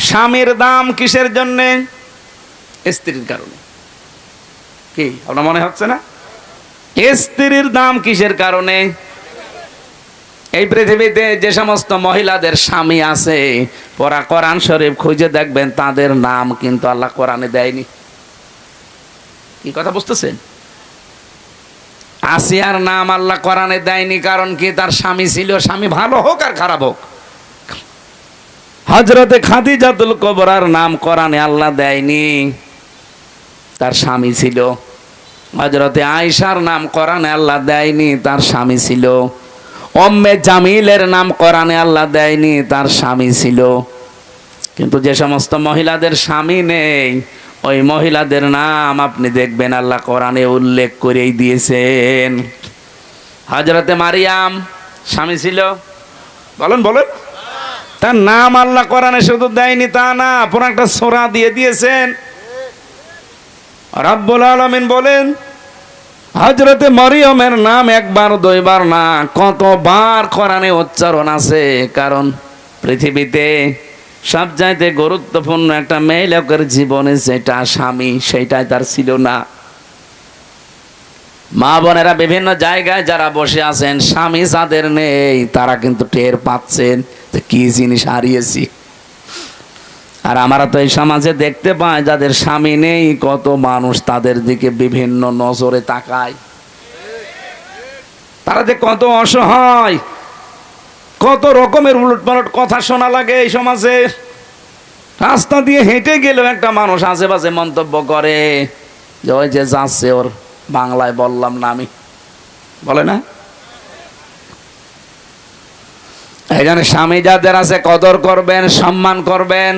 স্বামীর দাম কিসের জন্যে? স্ত্রীর কারণে। কি আপনার মনে হচ্ছে না? স্ত্রীর দাম কিসের কারণে? এই পৃথিবীতে যে সমস্ত মহিলাদের স্বামী আছে, পড়া কোরআন শরীফ খুঁজে দেখবেন তাদের নাম কিন্তু আল্লাহ কোরআনে দেয়নি। কি কথা বুঝতেছেন? আসিয়ার নাম আল্লাহ কোরআনে দেয়নি, কারণ কি? তার স্বামী ছিল, স্বামী ভালো হোক আর খারাপ হোক। হযরতে খাদিজাতুল কুবরার নাম কোরআনে আল্লাহ দেয়নি, তার স্বামী ছিল। হযরতে আয়েশার নাম কোরআনে আল্লাহ দেয়নি, তার স্বামী ছিল। উম্মে জামিলের নাম কোরআনে আল্লাহ দেয়নি, তার স্বামী ছিল। কিন্তু যে সমস্ত মহিলাদের স্বামী নেই, ওই মহিলাদের নাম আপনি দেখবেন আল্লাহ কোরআনে উল্লেখ করেই দিয়েছেন। হযরতে মারিয়াম স্বামী ছিল, বলেন বলেন, তার নাম আল্লাহ কোরআনে শুধু দেয়নি তা না, পুরো একটা সূরা দিয়ে দিয়েছেন। রব্বুল আলামিন বলেন, হযরতে মরিয়মের নাম একবার দুইবার না, কতবার কোরআনে উচ্চারণ আছে। কারণ পৃথিবীতে সবচাইতে গুরুত্বপূর্ণ একটা মেয়ে লোকের জীবনে যেটা স্বামী, সেটাই তার ছিল না। মা বোনেরা বিভিন্ন জায়গায় যারা বসে আছেন, স্বামী যাদের নেই তারা কিন্তু টের পাচ্ছেন যে কি জিনিস হারিয়েছি। আর আমরা তো এই সমাজে দেখতে পাই যাদের স্বামী নেই, কত মানুষ তাদের দিকে বিভিন্ন নজরে তাকায়। তারা যে কত অসহায়, কত রকমের উলটপালট কথা শোনা লাগে এই সমাজে। রাস্তা দিয়ে হেঁটে গেলেও একটা মানুষ আশেপাশে মন্তব্য করে যে ওই যে যাচ্ছে, ওর বাংলায় বললাম না আমি, বলে না? এই জন্য স্বামী যাদের আছে কদর করবেন, সম্মান করবেন।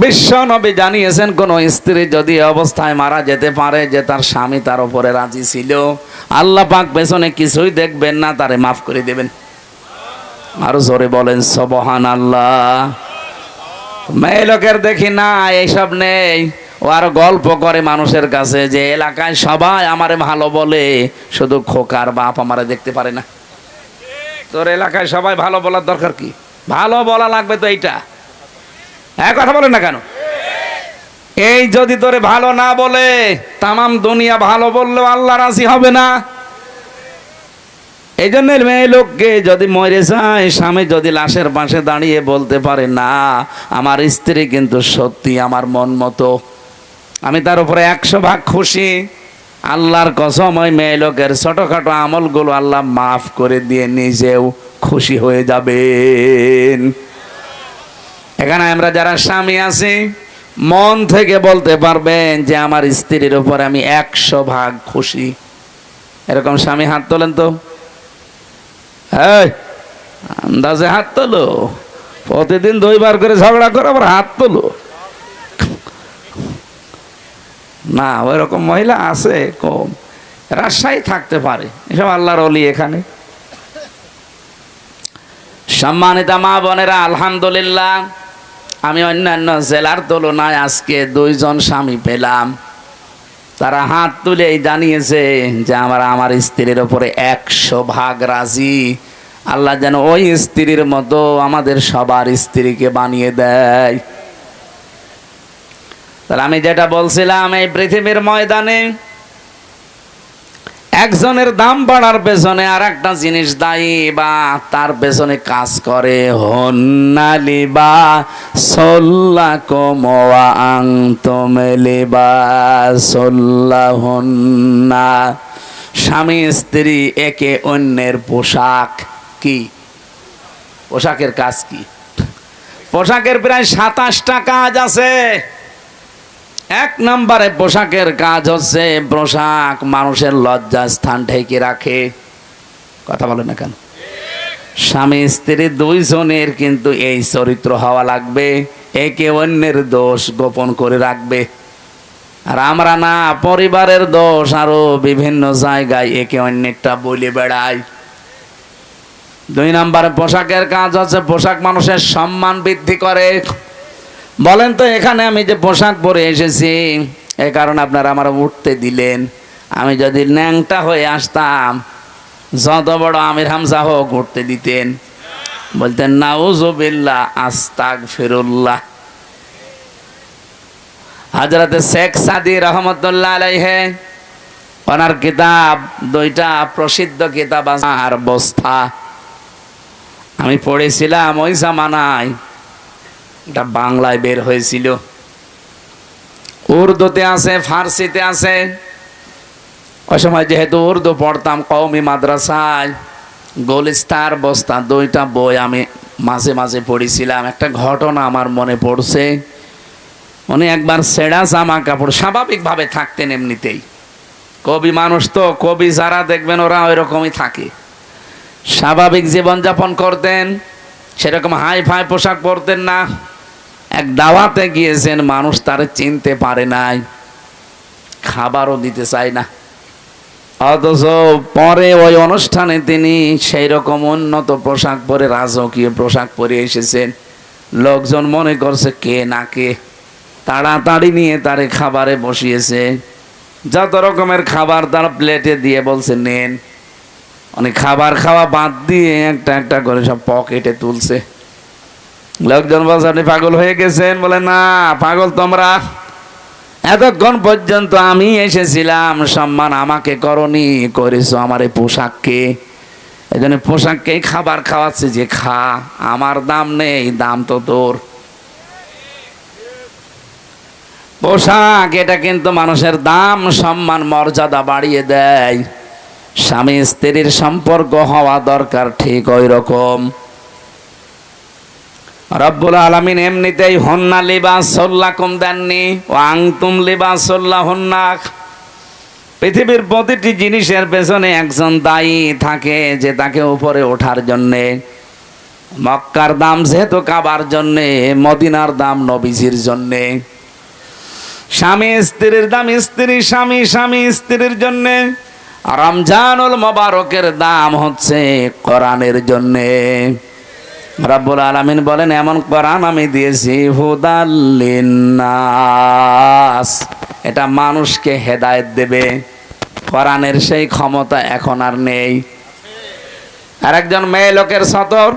বিশ্ব নবী জানিয়েছেন, কোন স্ত্রী যদি অবস্থায় মারা যেতে পারে যে তার স্বামী তার উপরে রাজি ছিল, আল্লাহ পাক পেছনে কিছুই দেখবেন না, তারে মাফ করে দেবেন। আরো জোরে বলেন সুবহানাল্লাহ। মেয়ে লোকের দেখি না এইসব নেই, ও আরো গল্প করে মানুষের কাছে যে এলাকায় সবাই আমারে ভালো বলে, শুধু খোকার বাপ আমারে দেখতে পারে না। তোর এলাকায় সবাই ভালো বলার দরকার কি? ভালো বলা লাগবে তো এইটা। হ্যাঁ, কথা বলেন না কেন? এই যদি তোরে ভালো না বলে, তামাম দুনিয়া ভালো বললেও আল্লাহ রাজি হবে না। এই জন্য মেয়ে লোককে যদি মরে যায়, স্বামী যদি লাশের পাশে দাঁড়িয়ে বলতে পারে না আমার স্ত্রী কিন্তু সত্যি আমার মন মতো, আমি তার উপরে 100 ভাগ খুশি, আল্লাহর কসম ওই মেয়ে লোকের ছোটখাটো আমলগুলো আল্লাহ মাফ করে দিয়ে নিজেও খুশি হয়ে যাবেন। এখানে আমরা যারা স্বামী আছি, মন থেকে বলতে পারবেন যে আমার স্ত্রীর উপর আমি 100 ভাগ খুশি। এরকম স্বামী হাত তোলেন তো। আন্দাজে হাত তোলো। প্রতিদিন 2বার করে ঝগড়া করে আবার হাত তোলো না? ওইরকম মহিলা আছে কম, রাজশাহী থাকতে পারে, এসব আল্লাহর ওলি। এখানে সম্মানিত মা বোনেরা, আলহামদুলিল্লাহ আমি অন্যান্য জেলার তুলনায় আজকে 2 জন স্বামী পেলাম, তারা হাত তুলেই জানিয়েছে যে আমার স্ত্রীর উপরে 100 ভাগ রাজি। আল্লাহ যেন ওই স্ত্রীর মতো আমাদের সবার স্ত্রীকে বানিয়ে দেয়। তাহলে আমি যেটা বলছিলাম, এই পৃথিবীর ময়দানে একজনের দাম বাড়ার পেছনে আর একটা জিনিস দায়ী বা তার পেছনে কাজ করে। হন্নালিবা সল্লাকুম ওয়া আনতুম লিবাসুল্লাহুন্না। স্বামী স্ত্রী একে অন্যের পোশাক। কি পোশাকের কাজ? কি পোশাকের প্রায় 27টা কাজ আছে। 1 নম্বরে পোশাকের কাজ হচ্ছে, পোশাক মানুষের লজ্জা স্থান ঢেকে রাখে। কথা বলে না কেন? স্বামী স্ত্রী 2 জনের কিন্তু এই চরিত্র হওয়া লাগবে, একে অন্যের দোষ গোপন করে রাখবে। আর আমরা না, পরিবারের দোষ আরো বিভিন্ন জায়গায় একে অন্যেরটা বলে বেড়াই। 2 নম্বরে পোশাকের কাজ হচ্ছে, পোশাক মানুষের সম্মান বৃদ্ধি করে। বলেন তো, এখানে আমি যে পোশাক পরে এসেছি, এই কারণে আপনারা আমার উঠতে দিলেন। আমি যদি ন্যাংটা হয়ে আসতাম, যত বড় আমির হামজা হোক উঠতে দিতেন, বলতেন নাউজুবিল্লাহ আস্তাগফিরুল্লাহ। হযরত শেখ সাদি রহমতুল্লাহ আলাইহি ওনার কিতাব, দুইটা প্রসিদ্ধ কিতাব আর বস্তা আমি পড়েছিলাম ওই জামানায়। এটা বাংলায় বের হয়েছিল, উর্দুতে আছে, ফার্সিতে আছে। ওই সময় যেহেতু উর্দু পড়তাম কওমি মাদ্রাসায়, গোলিস্তার বস্তা দুইটা বই আমি মাঝে মাঝে পড়েছিলাম। একটা ঘটনা আমার মনে পড়ছে। উনি একবার ছেঁড়া জামা কাপড়, স্বাভাবিকভাবে থাকতেন এমনিতেই, কবি মানুষ তো, কবি যারা দেখবেন ওরা ওই রকমই থাকে, স্বাভাবিক জীবনযাপন করতেন, সেরকম হাই ফাই পোশাক পরতেন না। এক দাওয়াতে গিয়েছেন, মানুষ তার চিনতে পারে নাই, খাবারও দিতে চায় না, অথচ পরে ওই অনুষ্ঠানে তিনি সেই রকম উন্নত পোশাক পরে, রাজকীয় পোশাক পরে এসেছেন। লোকজন মনে করছে কে না কে, তাড়াতাড়ি নিয়ে তারে খাবারে বসিয়েছে। যত রকমের খাবার তার প্লেটে দিয়ে বলছে নেন। অনেক খাবার খাওয়া বাদ দিয়ে একটা একটা করে সব পকেটে তুলছে। লোকজন বলছে আপনি পাগল হয়ে গেছেন? বলে না, পাগল তোমরা, এতক্ষণ পর্যন্ত আমি এসেছিলাম, সম্মান আমাকে করনি, করেছো আমার এই পোশাককে। এই জন্য পোশাককেই খাবার খাওয়াচ্ছে যে খা, আমার দাম নেই, দাম তো তোর। পোশাক এটা কিন্তু মানুষের দাম, সম্মান, মর্যাদা বাড়িয়ে দেয়। স্বামী স্ত্রীর সম্পর্ক হওয়া দরকার ঠিক ওই রকম। রব্বুল আলামিন এমনিতেই হন্না লিবাসুল লাকুম দেননি, ও আনতুম লিবাসুল লাহুন্না। পৃথিবীর প্রতিটি জিনিসের পেছনে একজন দায়ী থাকে, যে তাকে উপরে ওঠার জন্যে। মক্কার দাম যেহেতু কাবার জন্যে, মদিনার দাম নবীজির জন্যে। স্বামী স্ত্রীর দাম স্ত্রী স্বামী, স্বামী স্ত্রীর জন্যে। রমজানুল মোবারকের দাম হচ্ছে কোরআনের জন্যে। রব্বুল আলামিন বলেন এমন কোরআন আমি দিয়েছি হুদাল লিন্নাস, এটা মানুষকে হেদায়েত দেবে। কোরআনের সেই ক্ষমতা এখন আর নেই। আর একজন মেয়ে লোকের সতর,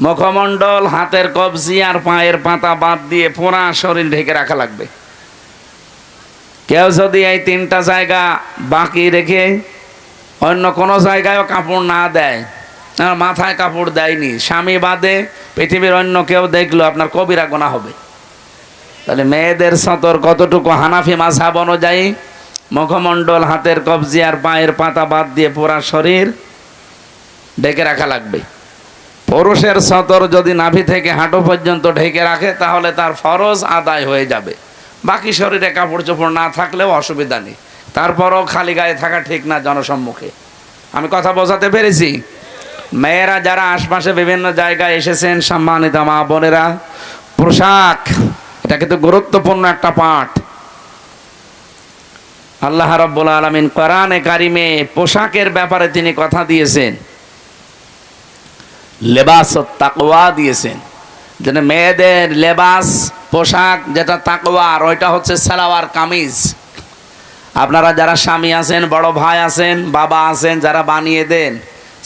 মুখমণ্ডল, হাতের কবজি আর পায়ের পাতা বাদ দিয়ে পুরা শরীর ঢেকে রাখা লাগবে। কেউ যদি এই তিনটা জায়গা বাকি রেখে অন্য কোনো জায়গায়ও কাপড় না দেয়, মাথায় কাপড় দেয়নি, স্বামী বাদে পৃথিবীর অন্য কেউ দেখলো, আপনার কবিরা গুনাহ হবে। তাহলে মেয়েদের সতর কতটুকু? হানাফি মাযহাব অনুযায়ী মুখমণ্ডল, হাতের কবজি আর পায়ের পাতা বাদ দিয়ে পুরা শরীর ঢেকে রাখা লাগবে। পুরুষের সতর যদি নাভি থেকে হাঁটু পর্যন্ত ঢেকে রাখে তাহলে তার ফরজ আদায় হয়ে যাবে। বাকি শরীরে কাপড় চোপড় না থাকলেও অসুবিধা নেই, তারপরও খালি গায়ে থাকা ঠিক না জনসম্মুখে। আমি কথা বোঝাতে পেরেছি? মেয়েরা যারা আশপাশে বিভিন্ন জায়গায় এসেছেন, সম্মানিত মা বোনেরা, পোশাক এটা কিন্তু গুরুত্বপূর্ণ একটা পাঠ। আল্লাহ রাব্বুল আলামিন কোরআনে কারিমে পোশাকের ব্যাপারে তিনি কথা দিয়েছেন, লেবাসুত তাকওয়া দিয়েছেন। যেন মেয়েদের লেবাস পোশাক যেটা তাকওয়ার, ওইটা হচ্ছে সালোয়ার কামিজ। আপনারা যারা স্বামী আছেন, বড় ভাই আছেন, বাবা আছেন, যারা বানিয়ে দেন,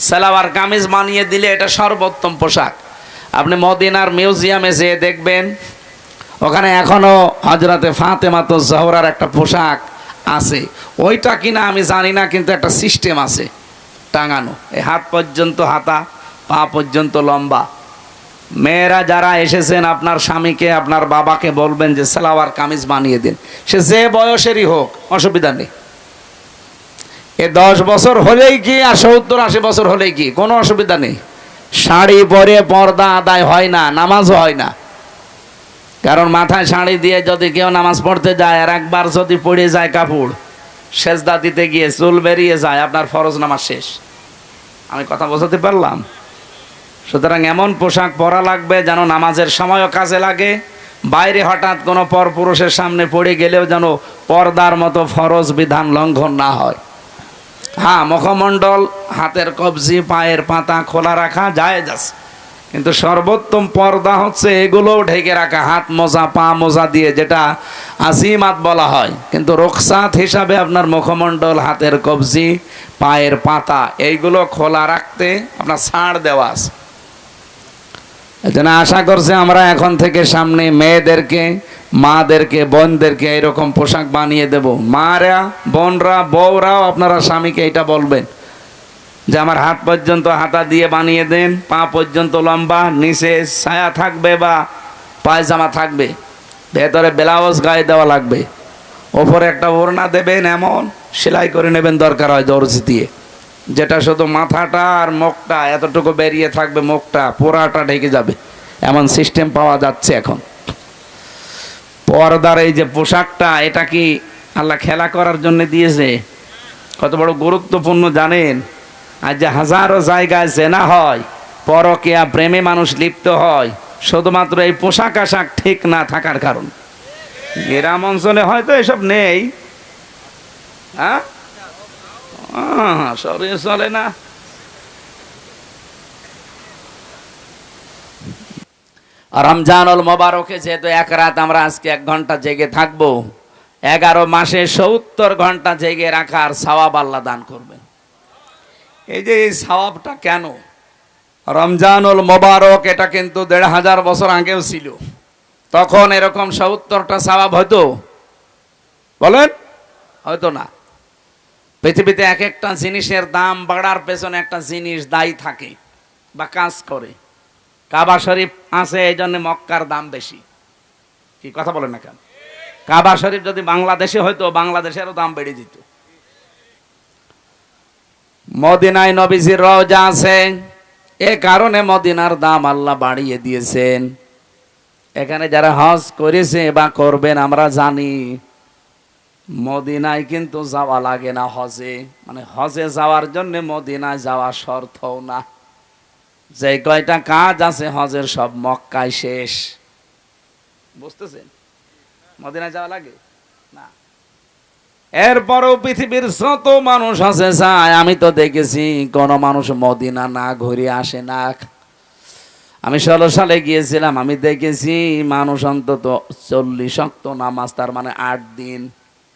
সালোয়ার কামিজ বানিয়ে দিলে এটা সর্বোত্তম পোশাক। আপনি মদিনার মিউজিয়ামে যেয়ে দেখবেন, ওখানে এখনো হযরতে ফাতেমাতুজ জোহরার একটা পোশাক আছে। ওইটা কিনা আমি জানি না, কিন্তু একটা সিস্টেম আছে টাঙানো, এই হাত পর্যন্ত হাতা, পা পর্যন্ত লম্বা। মেয়েরা যারা এসেছেন, আপনার স্বামীকে, আপনার বাবাকে বলবেন যে সালোয়ার কামিজ বানিয়ে দিন, সে যে বয়সেরই হোক, অসুবিধা নেই। এ 10 বছর হলেই কি আর 70-80 বছর হলেই কি, কোনো অসুবিধা নেই। শাড়ি পরে পর্দা আদায় হয় না, নামাজও হয় না। কারণ মাথায় শাড়ি দিয়ে যদি কেউ নামাজ পড়তে যায় আর একবার যদি পড়ে যায় কাপড়, সেজদা দিতে গিয়ে চুল বেরিয়ে যায়, আপনার ফরজ নামাজ শেষ। আমি কথা বোঝাতে পারলাম? সুতরাং এমন পোশাক পরা লাগবে যেন নামাজের সময়ও কাজে লাগে, বাইরে হঠাৎ কোনো পরপুরুষের সামনে পড়ে গেলেও যেন পর্দার মতো ফরজ বিধান লঙ্ঘন না হয়। হ্যাঁ, মুখমণ্ডল, হাতের কবজি, পায়ের পাতা খোলা রাখা জায়েজ আছে, কিন্তু সর্বোত্তম পর্দা হচ্ছে এগুলোও ঢেকে রাখা, হাত মোজা, পা মোজা দিয়ে, যেটা আজিমাত বলা হয়। কিন্তু রুখসাত হিসাবে আপনার মুখমণ্ডল, হাতের কবজি, পায়ের পাতা এইগুলো খোলা রাখতে আপনার ছাড় দেওয়া আছে। এজন্য আশা করছি আমরা এখন থেকে সামনে মেয়েদেরকে মাদেরকে বোনদেরকে এরকম পোশাক বানিয়ে দেব। মারা বোনরা বউরাও আপনারা স্বামীকে এটা বলবেন যে আমার হাত পর্যন্ত হাতা দিয়ে বানিয়ে দেন, পা পর্যন্ত লম্বা, নিচে ছায়া থাকবে বা পায়জামা থাকবে, ভেতরে ব্লাউজ গায়ে দেওয়া লাগবে, ওপরে একটা ওড়না দেবেন, এমন সেলাই করে নেবেন দরকার হয় দর্জি দিয়ে, যেটা শুধু মাথাটা আর মুখটা এতটুকু বেরিয়ে থাকবে, মুখটা পোড়াটা ঢেকে যাবে, এমন সিস্টেম পাওয়া যাচ্ছে এখন। পর্দার এই যে পোশাকটা, এটা কি আল্লাহ খেলা করার জন্য দিয়েছে? কত বড় গুরুত্বপূর্ণ জানেন? আর যে হাজারো জায়গায় জেনা হয়, পরকীয়া প্রেমে মানুষ লিপ্ত হয়, শুধুমাত্র এই পোশাক আশাক ঠিক না থাকার কারণ। গ্রাম অঞ্চলে হয়তো এসব নেই, হ্যাঁ শহরে চলে না। রমজানুল মোবারকে যেহেতু এক রাত আমরা আজকে 1 ঘন্টা জেগে থাকবো, 11 মাসে 70 ঘন্টা জেগে রাখার সওয়াব আল্লাহ দান করবেন। এই যে এই সওয়াবটা কেন? রমজানুল মোবারক এটা কিন্তু 1500 বছর আগেও ছিল, তখন এরকম 70টা সওয়াব হয়তো? বলেন হয়তো না। পৃথিবীতে এক একটা জিনিসের দাম বাড়ার পেছনে একটা জিনিস দায়ী থাকে বা কাজ করে। কাবা শরীফ আছে, এই জন্য মক্কার দাম বেশি। কি কথা বলেন না কেন? কাবা শরীফ যদি বাংলাদেশে হয়তো, বাংলাদেশেরও দাম বেড়ে যেত। মদিনায় নবীজির রওজা আছে, এ কারণে মদিনার দাম আল্লাহ বাড়িয়ে দিয়েছেন। এখানে যারা হজ করেছে বা করবেন, আমরা জানি মদিনায় কিন্তু যাওয়া লাগে না হজে, মানে হজে যাওয়ার জন্য মদিনায় যাওয়া শর্তও না। যে কয়টা কাজ আছে হজের সব মক্কায় শেষ। বুঝতেছেন? মদিনায় যাওয়া লাগে না। এরপরও পৃথিবীর যত মানুষ আছে যায়, আমি তো দেখেছি কোন মানুষ মদিনা না ঘুরে আসে না। আমি 16 সালে গিয়েছিলাম, আমি দেখেছি মানুষ অন্তত 40 ওয়াক্ত নামাজ, তার মানে 8 দিন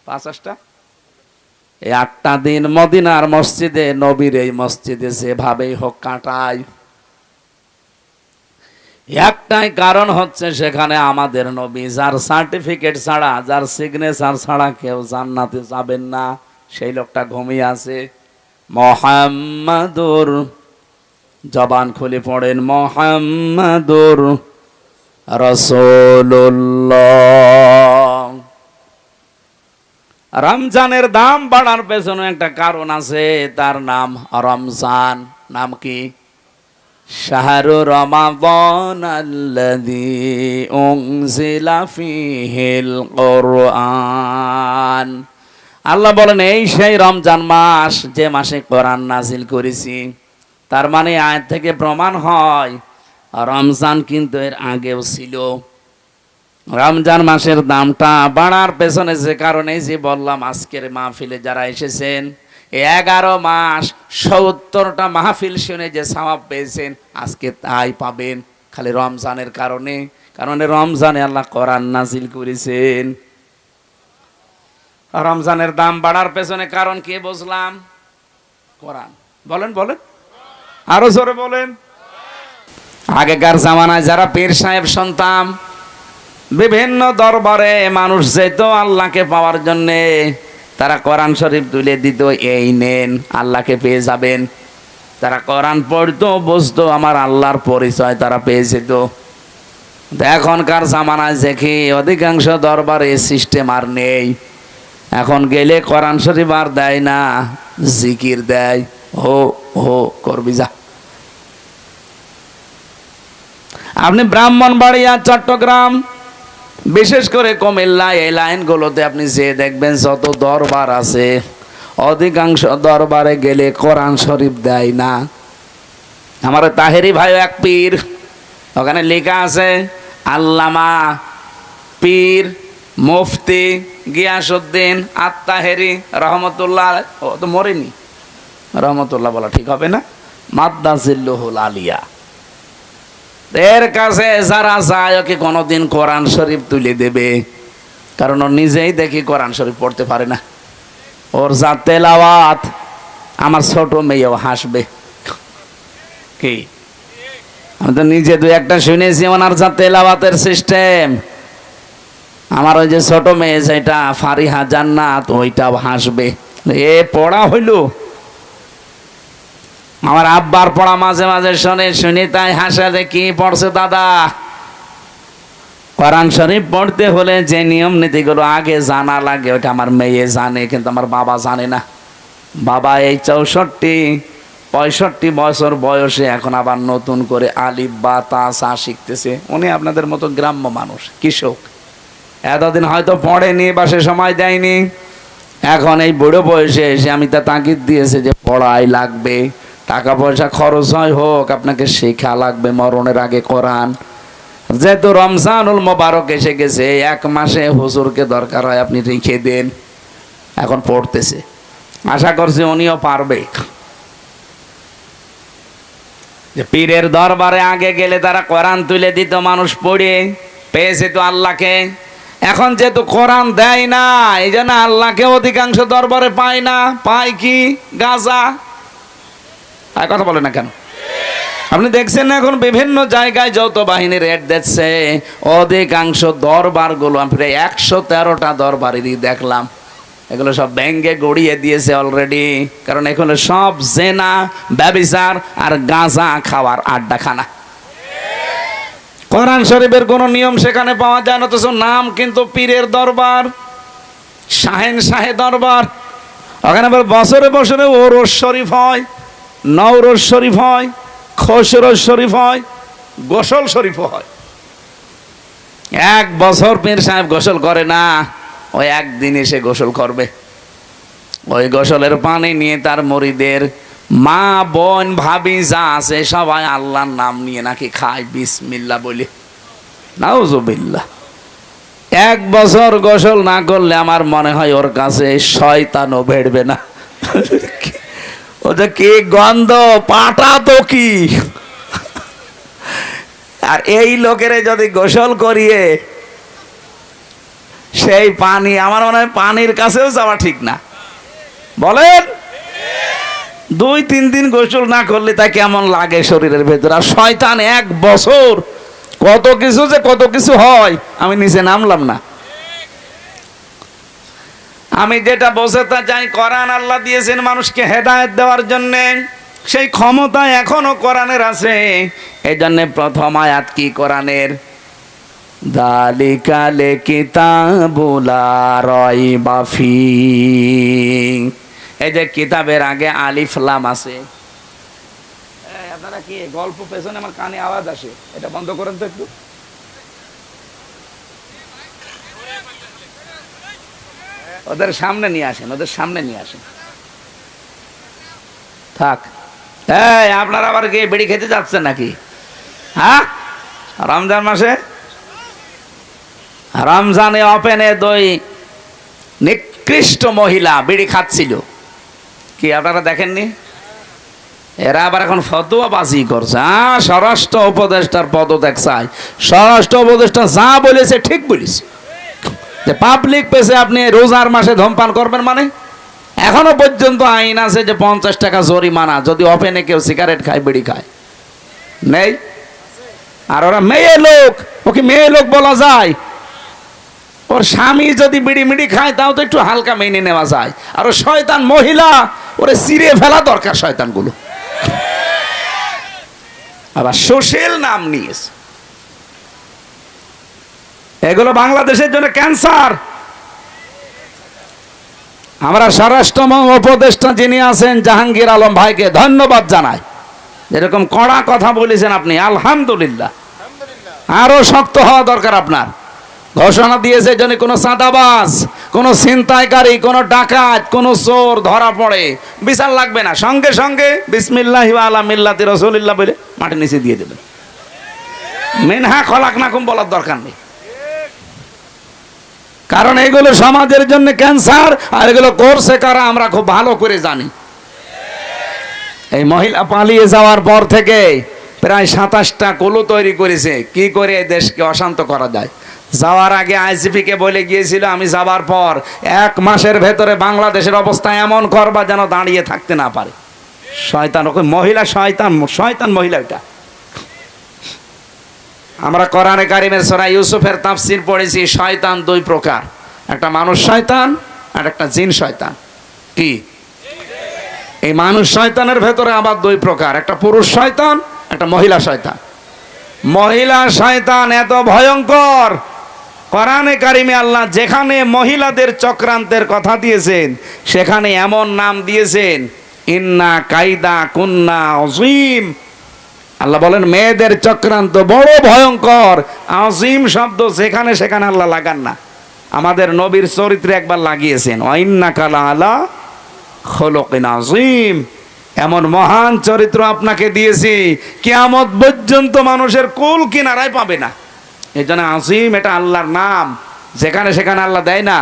50টা, এই 8টা দিন মদিনার মসজিদে, নবীর এই মসজিদে যেভাবেই হোক কাটায়। একটাই কারণ হচ্ছে সেখানে আমাদের নবী, যার সার্টিফিকেট ছাড়া, যার সিগনেচার ছাড়া কেউ জান্নাতে যাবেন না, সেই লোকটা ঘুমিয়ে আছে। মুহাম্মাদুর, জবান খুলে পড়েন, মুহাম্মাদুর রাসূলুল্লাহ। রমজানের দাম বাড়ার পেছনে একটা কারণ আছে, তার নাম রমজান। নাম কি? শাহরু রমাদান আল্লাযী উনজিলা ফীহিল কুরআন। আল্লাহ বলেন এই সেই রমজান মাস, যে মাসে কোরআন নাজিল করেছি। তার মানে আয়াত থেকে প্রমাণ হয় রমজান কিন্তু এর আগেও ছিল। রমজান মাসের দামটা বাড়ার পেছনে যে কারণে যে বললাম, আজকের মাহফিলে যারা এসেছেন 11 মাস 70টা মাহফিল শুনে যে সওয়াব পেয়েছেন, আজকে তাই পাবেন খালি রমজানের কারণে। কারণ রমজানে আল্লাহ কোরআন নাজিল করেছেন। রমজানের দাম বাড়ার পেছনে কারণ কি বুঝলাম? কোরআন। বলেন বলেন, আরো জোরে বলেন। আগেকার জামানায় যারা পীর সাহেব শুনতাম, বিভিন্ন দরবারে মানুষ যেত আল্লাহকে পাওয়ার জন্যে, তারা কোরআন শরীফ তুলে দিত, এই নেন আল্লাহকে পেয়ে যাবেন। তারা কোরআন পড়তো, বুঝতো আমার আল্লাহর পরিচয় তারা পেয়ে যেত। এখনকার জামানায় দেখি অধিকাংশ দরবারে সিস্টেম আর নেই। এখন গেলে কোরআন শরীফ আর দেয় না, জিকির দেয়, হো হো করবি যা। আপনি ব্রাহ্মণবাড়িয়া, চট্টগ্রাম, বিশেষ করে কুমিল্লা, এই লাইনগুলোতে আপনি যে দেখবেন যত দরবার আছে, অধিকাংশ দরবারে গেলে কোরআন শরীফ দেয় না। আমার তাহেরি ভাই এক পীর, ওখানে লেখা আছে আল্লামা পীর মুফতি গিয়াসউদ্দিন আত-তাহেরি রহমতুল্লাহ। ও তো মরেনি, রহমতুল্লাহ বলা ঠিক হবে না, মাদ্দাজিল্লুহুল আলিয়া। এর কাছে যারা যায় ওকে কোনোদিন কোরআন শরীফ তুলে দেবে, কারণ ও নিজেই দেখি কোরআন শরীফ পড়তে পারে না। ওর যা তেলাওয়াত, আমার ছোট মেয়েও হাসবে। কি, আমি তো নিজে 2-1টা শুনেছি ওনার যা তেলাওয়াতের সিস্টেম। আমার ওই যে ছোট মেয়ে যেটা ফারিহা জান্নাত, ওইটাও হাসবে। এ পড়া হইল, আমার আব্বার পড়া মাঝে মাঝে শুনি তাই হাসে যে কি পড়ছে দাদা। কোরআন শরীফ পড়তে হলে যে নিয়ম নীতিগুলো আগে জানা লাগে ওটা আমার মেয়ে জানে, কিন্তু আমার বাবা জানে না। বাবা এই 65 বছর বয়সে এখন আবার নতুন করে আলিফ বা তা সা শিখতেছে। উনি আপনাদের মতো গ্রাম্য মানুষ, কৃষক, এতদিন হয়তো পড়েনি বা সে সময় দেয়নি। এখন এই বুড়ো বয়সে এসে আমি তা তাগিদ দিয়েছে যে পড়াই লাগবে, টাকা পয়সা খরচ হয় হোক, আপনাকে শেখা লাগবে মরণের আগে কোরআন। যেহেতু রমজানুল মোবারক এসে গেছে, 1 মাসে হুজুরকে দরকার হয় আপনি রেখে দেন। এখন পড়তেছে, আশা করছি উনিও পারবে। যে পীরের দরবারে আগে গেলে তারা কোরআন তুলে দিত, মানুষ পড়ে পেয়েছে তো আল্লাহকে। এখন যেহেতু কোরআন দেয় না, এই জন্য আল্লাহকে অধিকাংশ দরবারে পায় না, পায় কি গাঁজা। আর কথা বলে না কেন? আপনি দেখছেন না এখন বিভিন্ন জায়গায় যৌথ বাহিনীর রেড দিচ্ছে, অধিকাংশ দরবারগুলো প্রায় 113টা দরবারেরই দেখলাম, এগুলো সব ব্যাংকে গড়িয়ে দিয়েছে অলরেডি। কারণ এগুলো সব জেনা, ব্যভিচার আর গাঁজা খাওয়ার আড্ডাখানা। কোরআন শরীফের কোনো নিয়ম সেখানে পাওয়া যায় না, অথচ নাম কিন্তু পীরের দরবার, শাহে দরবার। ওখানে আবার বছরে বছরে ওরস শরীফ হয়, নওরোজ শরীফ হয়, খসরোজ শরীফ হয়, গোসল শরীফ হয়। 1 বছর পীর সাহেব গোসল করে না, ওই একদিন এসে গোসল করবে। ওই গোসলের পানি নিয়ে তার মুরিদের মা বোন ভাবি যা আছে সবাই আল্লাহর নাম নিয়ে নাকি খায় বিসমিল্লাহ বলে। নাউজুবিল্লাহ। 1 বছর গোসল না করলে আমার মনে হয় ওর কাছে শয়তানও বেড়বে না। ওটা কি গন্ধ, পাটা তো কি। আর এই লোকেরে যদি গোসল করিয়ে সেই পানি, আমার মনে হয় পানির কাছেও যাওয়া ঠিক না। বলেন, 2-3 দিন গোসল না করলে তা কেমন লাগে শরীরের ভেতর। আর শয়তান 1 বছর কত কিছু হয়, আমি নিচে নামলাম না। আমি যেটা বসে তা চাই, কোরআন আল্লাহ দিয়েছেন মানুষকে হেদায়েত দেওয়ার জন্য, সেই ক্ষমতা এখনো কোরআনের আছে। এই জন্য প্রথম আয়াত কি কোরআনের? যালিকাল কিতাবুল লা রাইবা ফীহ। এই যে কিতাবের আগে আলিফ লাম আছে। আপনারা কি গল্প পেছনে আমার কানে আওয়াজ আসে, এটা বন্ধ করেন তো একটু। ওদের সামনে নিয়ে আসেন, থাক। এই আপনারা আবার কি বিড়ি খেতে যাচ্ছেন নাকি? হ্যাঁ, রমজান মাসে, রমজানে ওপেনে 2 নিকৃষ্ট মহিলা বিড়ি খাচ্ছিল, কি আপনারা দেখেননি? এরা আবার এখন ফতোয়াবাজি করছে। স্বরাষ্ট্র উপদেষ্টার পদত্যাগ চাই। স্বরাষ্ট্র উপদেষ্টা যা বলেছে ঠিক বলেছে, যে পাবলিক প্লেসে আপনি রোজার মাসে ধূমপান করবেন, মানে এখনো পর্যন্ত আইন আছে যে 50 টাকা জরিমানা যদি ওপেনে কেউ সিগারেট খায়, বিড়ি খায়, নেই। আর ওরা মেয়ে লোক, ওকে মেয়ে লোক বলা যায়। ওর স্বামী যদি বিড়ি মিড়ি খায় তাও তো একটু হালকা মেনে নেওয়া যায়। আর ও শয়তান মহিলা, ওরে চিরে ফেলা দরকার শয়তানগুলো। আবার সোশ্যাল নাম নিয়েছে, এগুলো বাংলাদেশের জন্য ক্যান্সার। আমরা স্বরাষ্ট্র উপদেষ্টা যিনি আছেন জাহাঙ্গীর আলম ভাইকে ধন্যবাদ জানাই, যেরকম কড়া কথা বলেছেন আপনি, আলহামদুলিল্লাহ। আরো শক্ত হওয়া দরকার আপনার। ঘোষণা দিয়েছে যেন কোনো চাঁদাবাজ, কোনো ছিনতাইকারী, কোনো ডাকাত, কোনো চোর ধরা পড়ে বিচার লাগবে না, সঙ্গে সঙ্গে বিসমিল্লাহি ওয়া আলা মিল্লাতি রাসূলিল্লাহ বলে মাটির নিচে দিয়ে দেবেন। মিনহা খলাকনাকুম বলার দরকার নেই, কারণ এগুলো সমাজের জন্য ক্যান্সার। আর এগুলো করছে কারা আমরা খুব ভালো করে জানি। এই মহিলা পালিয়ে যাওয়ার পর থেকে প্রায় 27টা কলু তৈরি করেছে কি করে দেশকে অশান্ত করা যায়। যাওয়ার আগে আইজিপি কে বলে গিয়েছিল, আমি যাওয়ার পর 1 মাসের ভেতরে বাংলাদেশের অবস্থা এমন করবা যেন দাঁড়িয়ে থাকতে না পারে। শয়তান, ওকে মহিলা শয়তান, শয়তান মহিলা। এটা আমরা কোরআনে কারিমের সূরা ইউসুফের তাফসীর পড়েছি, শয়তান দুই প্রকার, একটা মানুষ শয়তান আর একটা জিন শয়তান। কি? এই মানুষ শয়তানের ভেতরে আবার দুই প্রকার, একটা পুরুষ শয়তান, একটা মহিলা শয়তান। মহিলা শয়তান এত ভয়ঙ্কর, কোরআনে কারিমে আল্লাহ যেখানে মহিলাদের চক্রান্তের কথা দিয়েছেন সেখানে এমন নাম দিয়েছেন, ইন্না কাইদা কুন্না আযীম। আল্লাহ বলেন মেয়েদের চক্রান্ত বড় ভয়ঙ্কর। আযীম শব্দ যেখানে সেখানে আল্লাহ লাগান না, আমাদের নবীর চরিত্রে একবার লাগিয়েছেন, ওয়াইন্নাকা লাআলা খুলুকিন আযীম। এমন মহান চরিত্র আপনাকে দিয়েছি কিয়ামত পর্যন্ত মানুষের কুল কিনারায় পাবে না। এই জন্য আযীম এটা আল্লাহর নাম, যেখানে সেখানে আল্লাহ দেয় না।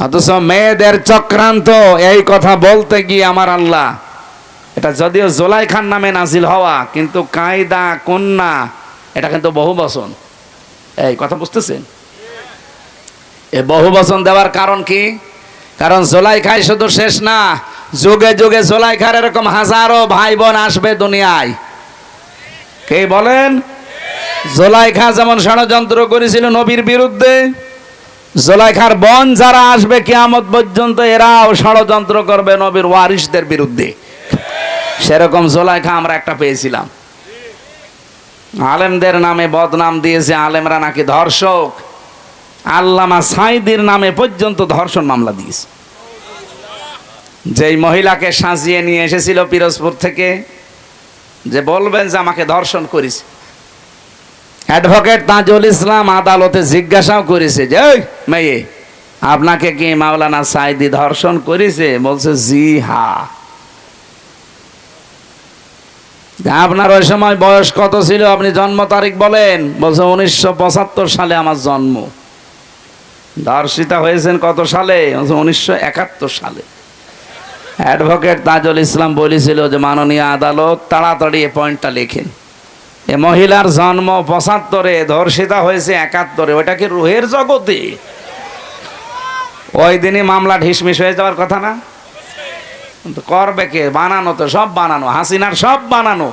অথচ মেয়েদের চক্রান্ত এই কথা বলতে গিয়ে আমার আল্লাহ, এটা যদিও জুলাইখার নামে নাজিল হওয়া, কিন্তু কায়দা কন্যা এটা কিন্তু বহু বচন। এই কথা বুঝতেছেন? এই বহু বচন দেওয়ার কারণ কি? কারণ জুলাইখাই শুধু শেষ না, যুগে যুগে জুলাইখার এরকম হাজারো ভাই বোন আসবে দুনিয়ায়। কে বলেন? জুলাইখা যেমন ষড়যন্ত্র করেছিল নবীর বিরুদ্ধে, জুলাইখার বোন যারা আসবে কিয়ামত পর্যন্ত এরাও ষড়যন্ত্র করবে নবীর ওয়ারিসদের বিরুদ্ধে। সেরকম জুলাইখা আমরা একটা পেয়েছিলাম। আলেমদের নামে বদনাম দিয়েছে, আলেমরা নাকি ধর্ষক। আল্লামা সাইদির নামে পর্যন্ত ধর্ষণ মামলা দিয়েছে। যেই মহিলাকে সাজিয়ে নিয়ে এসেছিল পিরোজপুর থেকে, যে বলবেন যে আমাকে ধর্ষণ করেছে, অ্যাডভোকেট তাজুল ইসলাম আদালতে জিজ্ঞাসাও করেছে যে ওই মেয়ে, আপনাকে কি মাওলানা সাইদি ধর্ষণ করেছে? বলছে জি হ্যাঁ। আপনার ওই সময় বয়স কত ছিল? আপনি জন্ম তারিখ বলেন। বলছে 1975 সালে আমার জন্ম। ধর্ষিতা হয়েছেন কত সালে? 1971 সালে। অ্যাডভোকেট তাজুল ইসলাম বলেছিল যে মাননীয় আদালত তাড়াতাড়ি এই পয়েন্টটা লেখেন, এ মহিলার জন্ম 75-এ, ধর্ষিতা হয়েছে 71-এ, ওইটা কি রুহের জগতে? ওই দিনই মামলা ঢিসমিস হয়ে যাওয়ার কথা না? করবে কে? বানানো তো, সব বানানো, হাসিনার সব বানানো,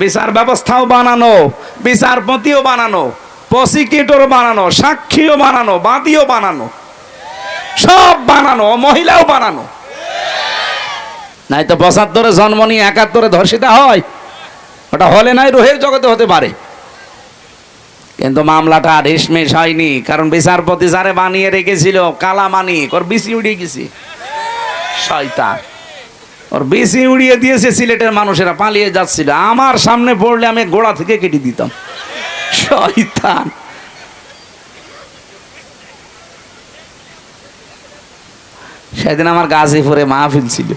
বিচার ব্যবস্থাও বানানো, বিচারপতিও বানানো, প্রসিকিউটরও বানানো, সাক্ষীও বানানো, বাদীও বানানো, সব বানানো, মহিলাও বানানো। নাই তো 75-এ জন্ম নিয়ে 71-এ ধর্ষিতা হয়? ওটা হলে নাই রুহের জগতে হতে পারে, কিন্তু মামলাটা ঢিসমিস হয়নি। কারণ বিচারপতি যারে বানিয়ে রেখেছিল কালামানিক, ওর বিসি উড়িয়ে গেছে শয়তান, ওর বিসি উড়িয়ে দিয়েছে। সিলেটের মানুষেরা পালিয়ে যাচ্ছিল, আমার সামনে পড়লে আমি গোড়া থেকে কেটে দিতাম। শয়তান। সেদিন আমার গাজীপুরে মাহফিল ছিল,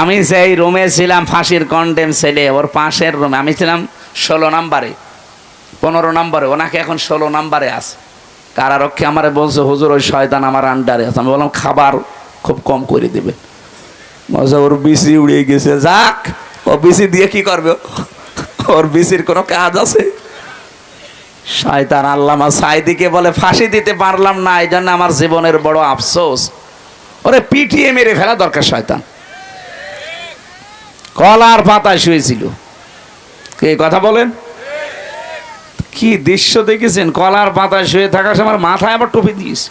আমি সেই রুমে ছিলাম, ফাঁসির কন্ডেম ছেলে, ওর পাশের রুমে আমি ছিলাম 16 নম্বরে, 15 নম্বরে, ওনাকে এখন 16 নম্বরে আছে। কারারক্ষী আমারে বলছে হুজুর ওই শয়তান আমার আন্ডারে আছে। আমি বললাম খাবার খুব কম করে দেবে। বলছে ওর বিসি উড়িয়ে গেছে। যাক, ও বিসি দিয়ে কি করবে? ওর বিসির কোনো কাজ আছে? শয়তান আল্লামা সাইদিকে বলে ফাঁসি দিতে পারলাম না, এই জন্য আমার জীবনের বড় আফসোস। ওরে পিটিয়ে মেরে ফেলা দরকার। শয়তান কলার পাতায় শুয়েছিল। কে কথা বলেন? কি দৃশ্য দেখেছেন? কলার পাতায় শুয়ে থাকার সময় মাথায় আবার টুপি দিয়েছে।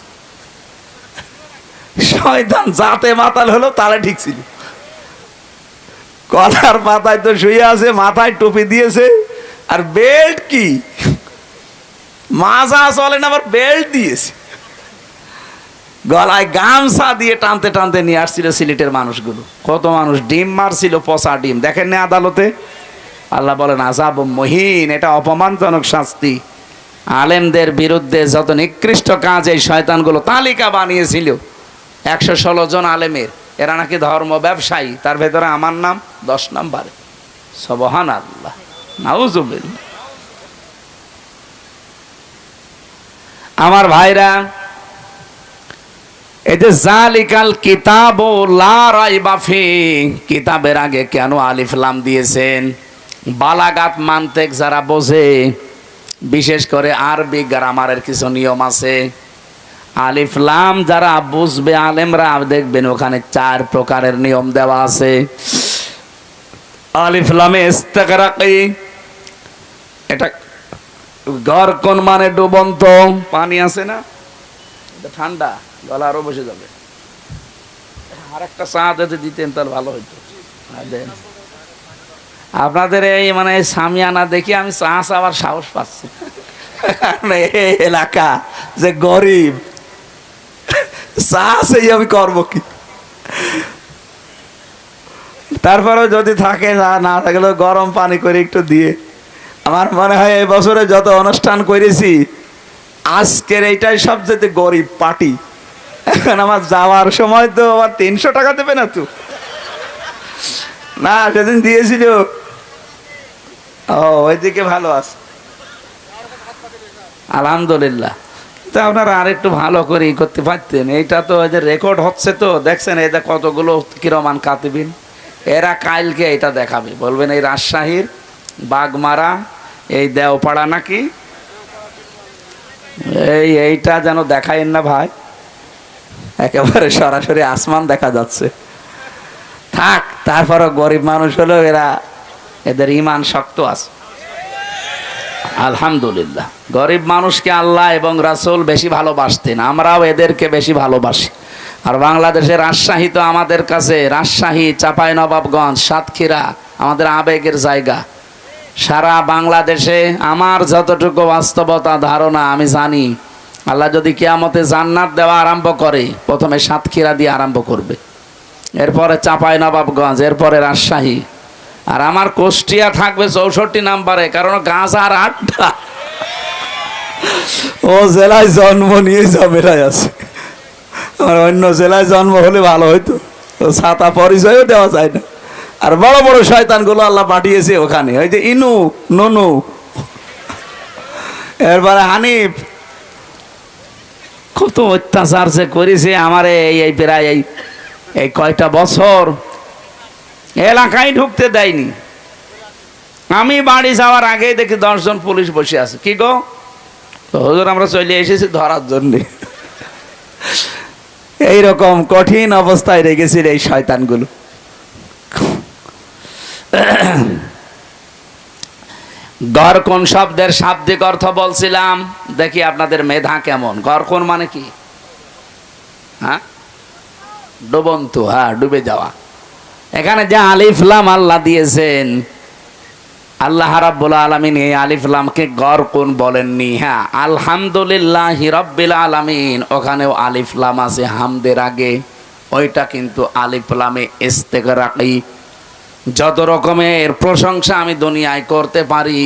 শয়তান যাতে মাতাল হলো তালে ঠিক ছিল। কলার পাতায় তো শুয়ে আছে, মাথায় টুপি দিয়েছে, আর বেল্ট কি মাজা চলে না, আবার বেল্ট দিয়েছে। গলায় গামছা দিয়ে টানতে টানতে নিয়ে আসছিল সিলেটের মানুষগুলো। কত মানুষ ডিম মারছিল, পচা ডিম। দেখেন না আদালতে? আল্লাহ বলেন আযাব মুহিন, এটা অপমানজনক শাস্তি। আলেমদের বিরুদ্ধে যত নিকৃষ্ট কাজ এই শয়তানগুলো তালিকা বানিয়েছিল, 116 জন আলেমের, এরা নাকি ধর্ম ব্যবসায়ী, তার ভেতরে আমার নাম 10 নম্বরে। সুবহানাল্লাহ, নাউজুবিল্লাহ। আমার ভাইরা, এই যে জালিকাল কিতাব লা রাইবা ফি, কিতাবের আগে কেন আলিফ লাম দিয়েছেন? বালাগাত মান্তেক যারা বোঝে, বিশেষ করে আরবি গ্রামারের কিছু নিয়ম আছে, আলিফ লাম যারা বুঝবে আলেমরা দেখবেন ওখানে 4 প্রকারের নিয়ম দেওয়া আছে। আলিফ লামে ইস্তিগরাকি, এটা ঘর কোন মানে ডুবন্ত পানি আছে না, এটা ঠান্ডা, গলা আরো বসে যাবে। আর একটা চা যদি দিতেন তাহলে ভালো হইতো। দেন আপনাদের এই মানে সামিয়ানা দেখি আমি চা চাওয়ার সাহস পাচ্ছি। এই এলাকা যে গরিব, চা সেই আমি করবো কি? তারপরেও যদি থাকে, না থাকলেও গরম পানি করে একটু দিয়ে। আমার মনে হয় এই বছরে যত অনুষ্ঠান করেছি আজকের এইটাই সবচেয়ে গরিব পার্টি। এখন আমার যাওয়ার সময় তো আবার 300 টাকা দেবে না তো? না, সেদিন দিয়েছিল। ও, ওইদিকে ভালো আছে আলহামদুলিল্লাহ। তো আপনারা আর একটু ভালো করে করতে পারতেন। এইটা তো এই যে রেকর্ড হচ্ছে, তো দেখছেন এই যে কতগুলো কিরমান কাতিবিন, এরা কালকে এটা দেখাবে, বলবেন এই রাজশাহীর বাগমারা, এই দেওপাড়া নাকি, এইটা যেন দেখাইন না ভাই, একেবারে সরাসরি আসমান দেখা যাচ্ছে। থাক, তারপরও গরিব মানুষ হলেও এরা, এদের ইমান শক্ত আছে আলহামদুলিল্লাহ। গরিব মানুষকে আল্লাহ এবং রাসূল বেশি ভালোবাসতেন, আমরাও এদেরকে বেশি ভালোবাসি। আর বাংলাদেশের রাজশাহী তো আমাদের কাছে, রাজশাহী, চাঁপাইনবাবগঞ্জ, সাতক্ষীরা আমাদের আবেগের জায়গা। সারা বাংলাদেশে আমার যতটুকু বাস্তবতা ধারণা আমি জানি, আল্লাহ যদি কিয়ামতে জান্নাত দেওয়া আরম্ভ করে, প্রথমে সাতক্ষীরা দিয়ে আরম্ভ করবে, এরপরে চাঁপাইনবাবগঞ্জ, এরপরে রাজশাহী, আর আমার কুষ্টিয়া থাকবে 64 নাম্বারে, কারণ গাঁজার আড্ডা। ও জেলায় জন্ম নিয়ে ঝামেলায় আছে। আমার অন্য জেলায় জন্ম হলে ভালো হইতো, ছাতা পরিচয়ও দেওয়া যায় না। আর বড় বড় শয়তানগুলো আল্লাহ পাঠিয়েছে ওখানে, ওই যে ইনু, ননু, এরপরে হানিফ, কত অত্যাচার যে করেছে আমারে। এই প্রায় এই কয়টা বছর এলাকায় ঢুকতে দেয়নি। আমি বাড়ি যাওয়ার আগেই দেখি 10 জন পুলিশ বসে আছে। কি গো? হুজুর আমরা চলে এসেছি ধরার জন্য। এইরকম কঠিন অবস্থায় রেখেছিল এই শয়তানগুলো। গড় কোন শব্দের শাব্দিক অর্থ বলছিলাম, দেখি আপনাদের মেধা কেমন। গড় কোন মানে কি? হ্যাঁ, ডুবন্ত, হ্যাঁ, ডুবে যাওয়া। এখানে যে আলিফ লাম আল্লাহ দিয়েছেন, আল্লাহ রাব্বুল আলামিন এই আলিফ লামকে গড় কোন বলেননি। হ্যাঁ, আলহামদুলিল্লাহি রাব্বিল আলামিন, ওখানেও আলিফ লাম আছে হামদের আগে, ওইটা কিন্তু আলিফ লামে ইস্তেগরাকি। যত রকমের প্রশংসা আমি দুনিয়ায় করতে পারি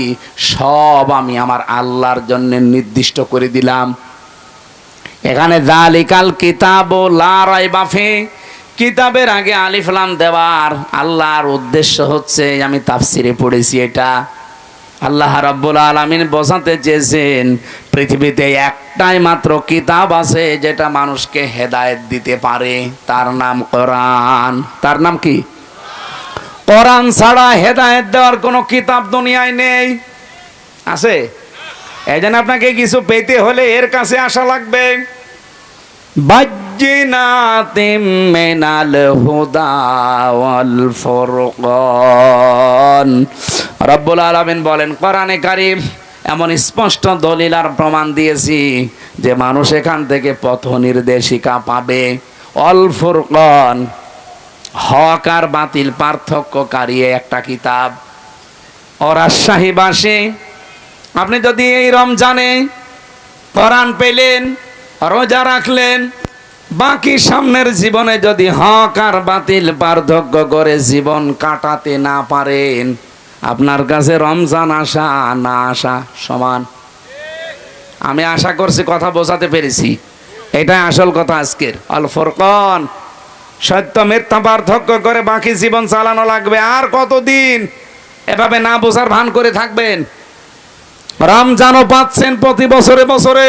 সব আমি আমার আল্লাহর জন্য নির্দিষ্ট করে দিলাম। এখানে যালিকাল কিতাবু লা রাইবা ফি, কিতাবের আগে আলিফ লাম দেওয়ার আল্লাহর উদ্দেশ্য হচ্ছে, আমি তাফসিরে পড়েছি, এটা আল্লাহ রাব্বুল আলামিন বোঝাতে চেয়েছেন পৃথিবীতে একটাই মাত্র কিতাব আছে যেটা মানুষকে হেদায়েত দিতে পারে, তার নাম কোরআন। তার নাম কি? কোরআন ছাড়া হেদায়েত দেওয়ার কোনো কিতাব দুনিয়ায় নেই। আছে? এই জন্য আপনাকে কিছু পেতে হলে এর কাছে আসা লাগবে। বাজ্জিনাতিম মিনাল হুদা ওয়াল ফুরকান। রব্বুল আলামিন বলেন কোরআনে কারীম এমন স্পষ্ট দলিল আর প্রমাণ দিয়েছি যে মানুষ এখান থেকে পথ নির্দেশিকা পাবে। অল ফুরকান, হক আর বাতিল পার্থক্যকারী একটা কিতাব। ও রাজশাহীবাসী, আপনি যদি এই রমজানে কোরআন পেলেন, রোজা রাখলেন, বাকি সামনের জীবনে যদি হক আর বাতিল পার্থক্য করে জীবন কাটাতে না পারেন, আপনার কাছে রমজান আসা না আসা সমান। আমি আশা করছি কথা বোঝাতে পেরেছি। এটাই আসল কথা আজকের। আল ফুরকান, সত্য মিথ্যা পার্থক্য করে বাকি জীবন চালানো লাগবে। আর কতদিন এভাবে না বোঝার ভান করে থাকবেন? রমজানও পাচ্ছেন প্রতি বছরে বছরে,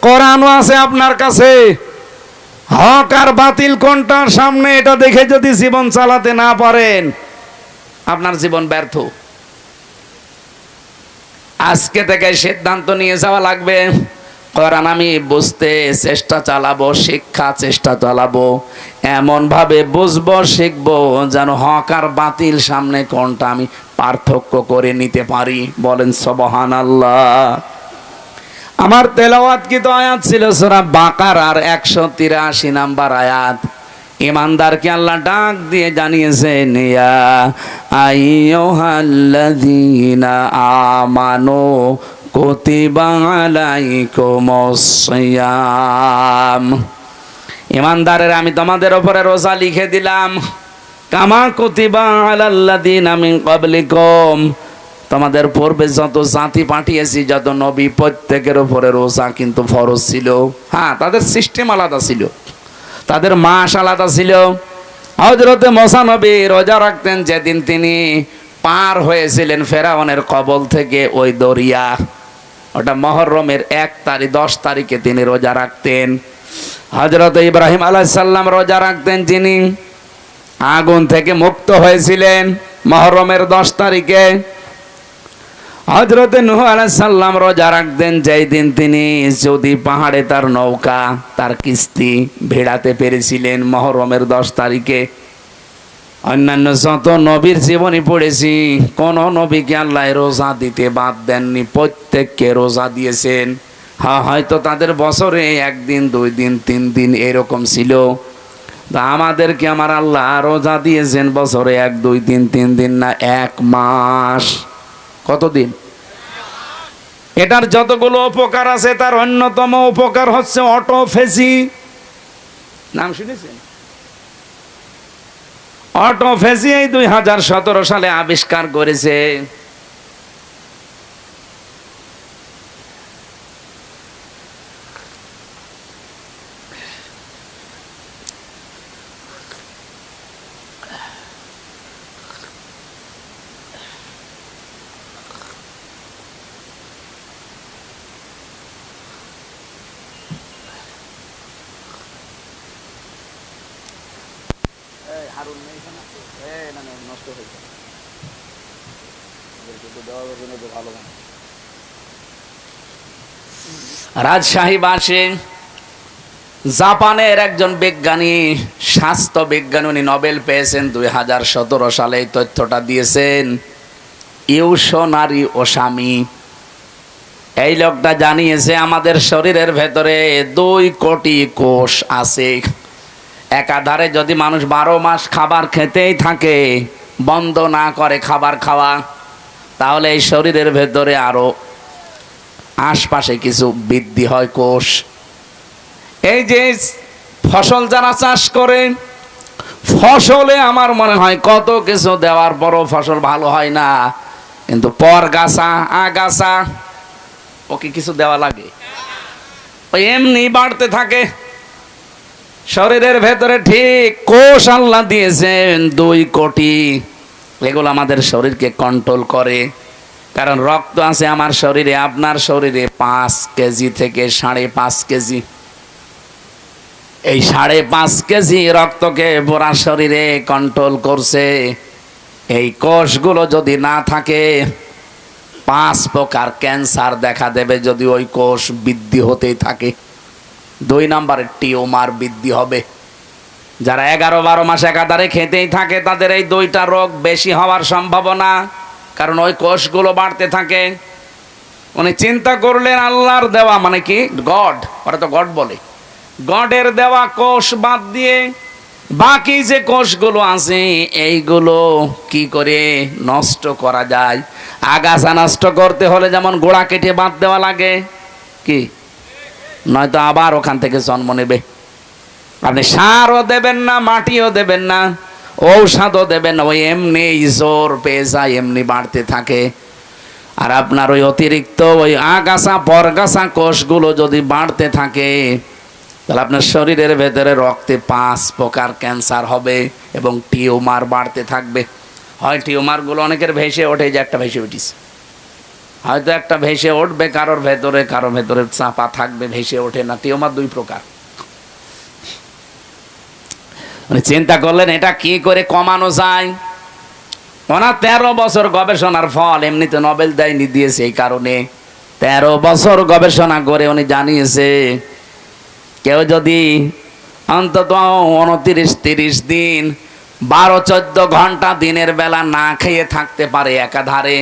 কোরআনও আছে আপনার কাছে, হক আর বাতিল কোনটার সামনে এটা দেখে যদি জীবন চালাতে না পারেন, আপনার জীবন ব্যর্থ। আজকে থেকে সিদ্ধান্ত নিয়ে যাওয়া লাগবে কোরআন আমি বুঝতে চেষ্টা চালাবো, শিক্ষা চেষ্টা চালাবো, এমন ভাবে বুঝবো শিখবো যেন হক আর বাতিল সামনে কোনটা আমি পার্থক্য করে নিতে পারি। বলেন সুবহানাল্লাহ। আমার তেলাওয়াতকৃত আয়াত ছিল সূরা বাকারার 183 নাম্বার আয়াত। ইমানদারকে আল্লাহ ডাক দিয়ে জানিয়েছেন, ইয়া আইয়ুহাল্লাযীনা আমানু কুতিবা আলাইকুমুস সিয়াম। ইমানদারের আমি তোমাদের উপরে রোজা লিখে দিলাম, কামা কুতিবা আলাল্লাযীনা মিন ক্বাবলিকুম, তোমাদের পূর্বে যত জাতি পাঠিয়েছি, যত নবী, প্রত্যেকের উপরে রোজা কিন্তু ফরজ ছিল। হ্যাঁ, তাদের সিস্টেম আলাদা ছিল, তাদের মাস আলাদা ছিল। হযরতে মুসা নবী রোজা রাখতেন যেদিন তিনি পার হয়েছিলেন ফেরাউনের কবল থেকে ওই দরিয়া, ওটা মুহররমের 10 তারিখে তিনি রোজা রাখতেন। হযরত ইব্রাহিম আলাইহিস সালাম রোজা রাখতেন, যিনি আগুন থেকে মুক্ত হয়েছিলেন মুহররমের 10 তারিখে। হযরত নূহ আলাইহিস সালাম রোজা রাখতেন যেই দিন তিনি যদি পাহাড়ে তার নৌকা, তার কিস্তি ভেড়াতে পেরেছিলেন মুহররমের 10 তারিখে। অন্যান্য যত নবীর জীবনী পড়েছি, কোন নবীকে আল্লাহ রোজা দিতে বাদ দেননি, প্রত্যেককে রোজা দিয়েছেন। হ্যাঁ, হয়তো তাদের বছরে 1 দিন 2 দিন 3 দিন এরকম ছিল, তা আমাদেরকে আমার আল্লাহ রোজা দিয়েছেন বছরে 1 2 3 3 দিন না, 1 মাস। কতদিন? এটার যতগুলো উপকার আছে তার অন্যতম উপকার হচ্ছে অটোফেজি। নাম শুনেছেন? অটোফেজি এই 2017 সালে আবিষ্কার করেছে। রাজশাহী বাসে জাপানের একজন বিজ্ঞানী, স্বাস্থ্য বিজ্ঞানী, উনি নোবেল পেয়েছেন 2017 সালে। এই তথ্যটা দিয়েছেন ইউশোনারি ওসামি। এই লোকটা জানিয়েছে আমাদের শরীরের ভেতরে 2 কোটি কোষ আছে। একাধারে যদি মানুষ 12 মাস খাবার খেতেই থাকে, বন্ধ না করে খাবার খাওয়া, তাহলে এই শরীরের ভেতরে আরো আশপাশে কিছু বৃদ্ধি হয় কোষ। এই যে ফসল যারা চাষ করে, ফসলে আমার মনে হয় কত কিছু দেওয়ার পরও ফসল ভালো হয় না, কিন্তু পরগাছা, আগাছা, ওকে কিছু দেওয়া লাগে, ওই এমনি বাড়তে থাকে শরীরের ভেতরে। ঠিক কোষ আল্লাহ দিয়েছেন 2 কোটি। এগুলো আমাদের শরীরকে কন্ট্রোল করে। কারণ রক্ত আছে আমার শরীরে, আপনার শরীরে 5 কেজি থেকে 5.5 কেজি। এই 5.5 কেজি রক্তকে পুরা শরীরে কন্ট্রোল করছে। এই কোষগুলো যদি না থাকে, 5 প্রকার ক্যান্সার দেখা দেবে যদি ওই কোষ বৃদ্ধি হতেই থাকে। 2 নম্বরে টিউমার বৃদ্ধি হবে। যারা 11-12 মাস একাধারে খেতেই থাকে, তাদের এই 2টা রোগ বেশি হওয়ার সম্ভাবনা, কারণ ওই কোষগুলো বাড়তে থাকে। উনি চিন্তা করলেন আল্লাহর দেওয়া, মানে কি গড, ওরা তো গড বলে, গডের দেওয়া কোষ বাদ দিয়ে বাকি যে কোষগুলো আছে এইগুলো কি করে নষ্ট করা যায়। আগাছা নষ্ট করতে হলে যেমন গোড়া কেটে বাদ দেওয়া লাগে, কি নয়তো আবার ওখান থেকে জন্ম নেবে। আপনি সারও দেবেন না, মাটিও দেবেন না, ঔষধও দেবেন না, ওই এমনি জোর পেয়ে যায়, এমনি বাড়তে থাকে। আর আপনার ওই অতিরিক্ত ওই আগাছা পরগাছা কোষগুলো যদি বাড়তে থাকে, তাহলে আপনার শরীরের ভেতরে রক্তে 5 প্রকার ক্যান্সার হবে এবং টিউমার বাড়তে থাকবে। হয় টিউমারগুলো অনেকের ভেসে ওঠে, যে একটা ভেসে উঠিস, হয়তো একটা ভেসে উঠবে কারোর ভেতরে, কারোর ভেতরে চাপা থাকবে, ভেসে ওঠে না। টিউমার 2 প্রকার। চিন্তা করলেন এটা কি করে কমানো যায়। ওনার 13 বছর গবেষণার ফল, এমনিতে নোবেল দেয়নি, দিয়েছে এই কারণে 13 বছর গবেষণা করে উনি জানিয়েছে কেউ যদি অন্তত 29-30 দিন 12-14 ঘন্টা দিনের বেলা না খেয়ে থাকতে পারে একাধারে,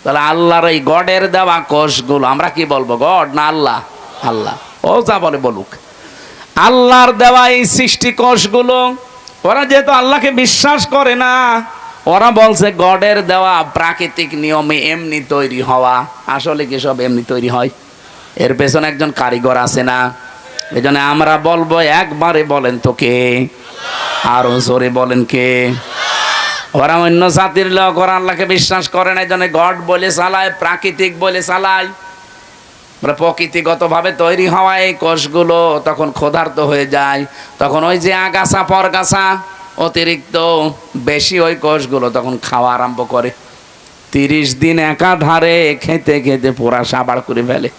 তাহলে আল্লাহর এই গডের দেওয়া কোষগুলো, আমরা কি বলবো গড না আল্লাহ? আল্লাহ। ও যা বলে বলুক, আল্লাহর দেওয়া এই সৃষ্টি কোষগুলো, ওরা যেহেতু আল্লাহকে বিশ্বাস করে না, ওরা বলছে গডের দেওয়া প্রাকৃতিক নিয়মে এমনি তৈরি হওয়া। আসলে কি সব এমনি তৈরি হয়? এর পেছনে একজন কারিগর আছে না? এই জন্য আমরা বলবো, একবারে বলেন তো কে? আরো জোরে বলেন কে? ওরা অন্য জাতির লোক, ওরা আল্লাহকে বিশ্বাস করে না, এই জন্য গড বলে চালায়, প্রাকৃতিক বলে চালায়। প্রকৃতিগত ভাবে তৈরি হওয়া এই কোষগুলো তখন ক্ষুধার্ত হয়ে যায়, তখন ওই যে আগাছা পরগাছা অতিরিক্ত বেশি, ওই কোষগুলো তখন খাওয়া আরম্ভ করে। 30 দিন একাধারে খেতে খেতে পুরা সাবাড় করে ফেলে,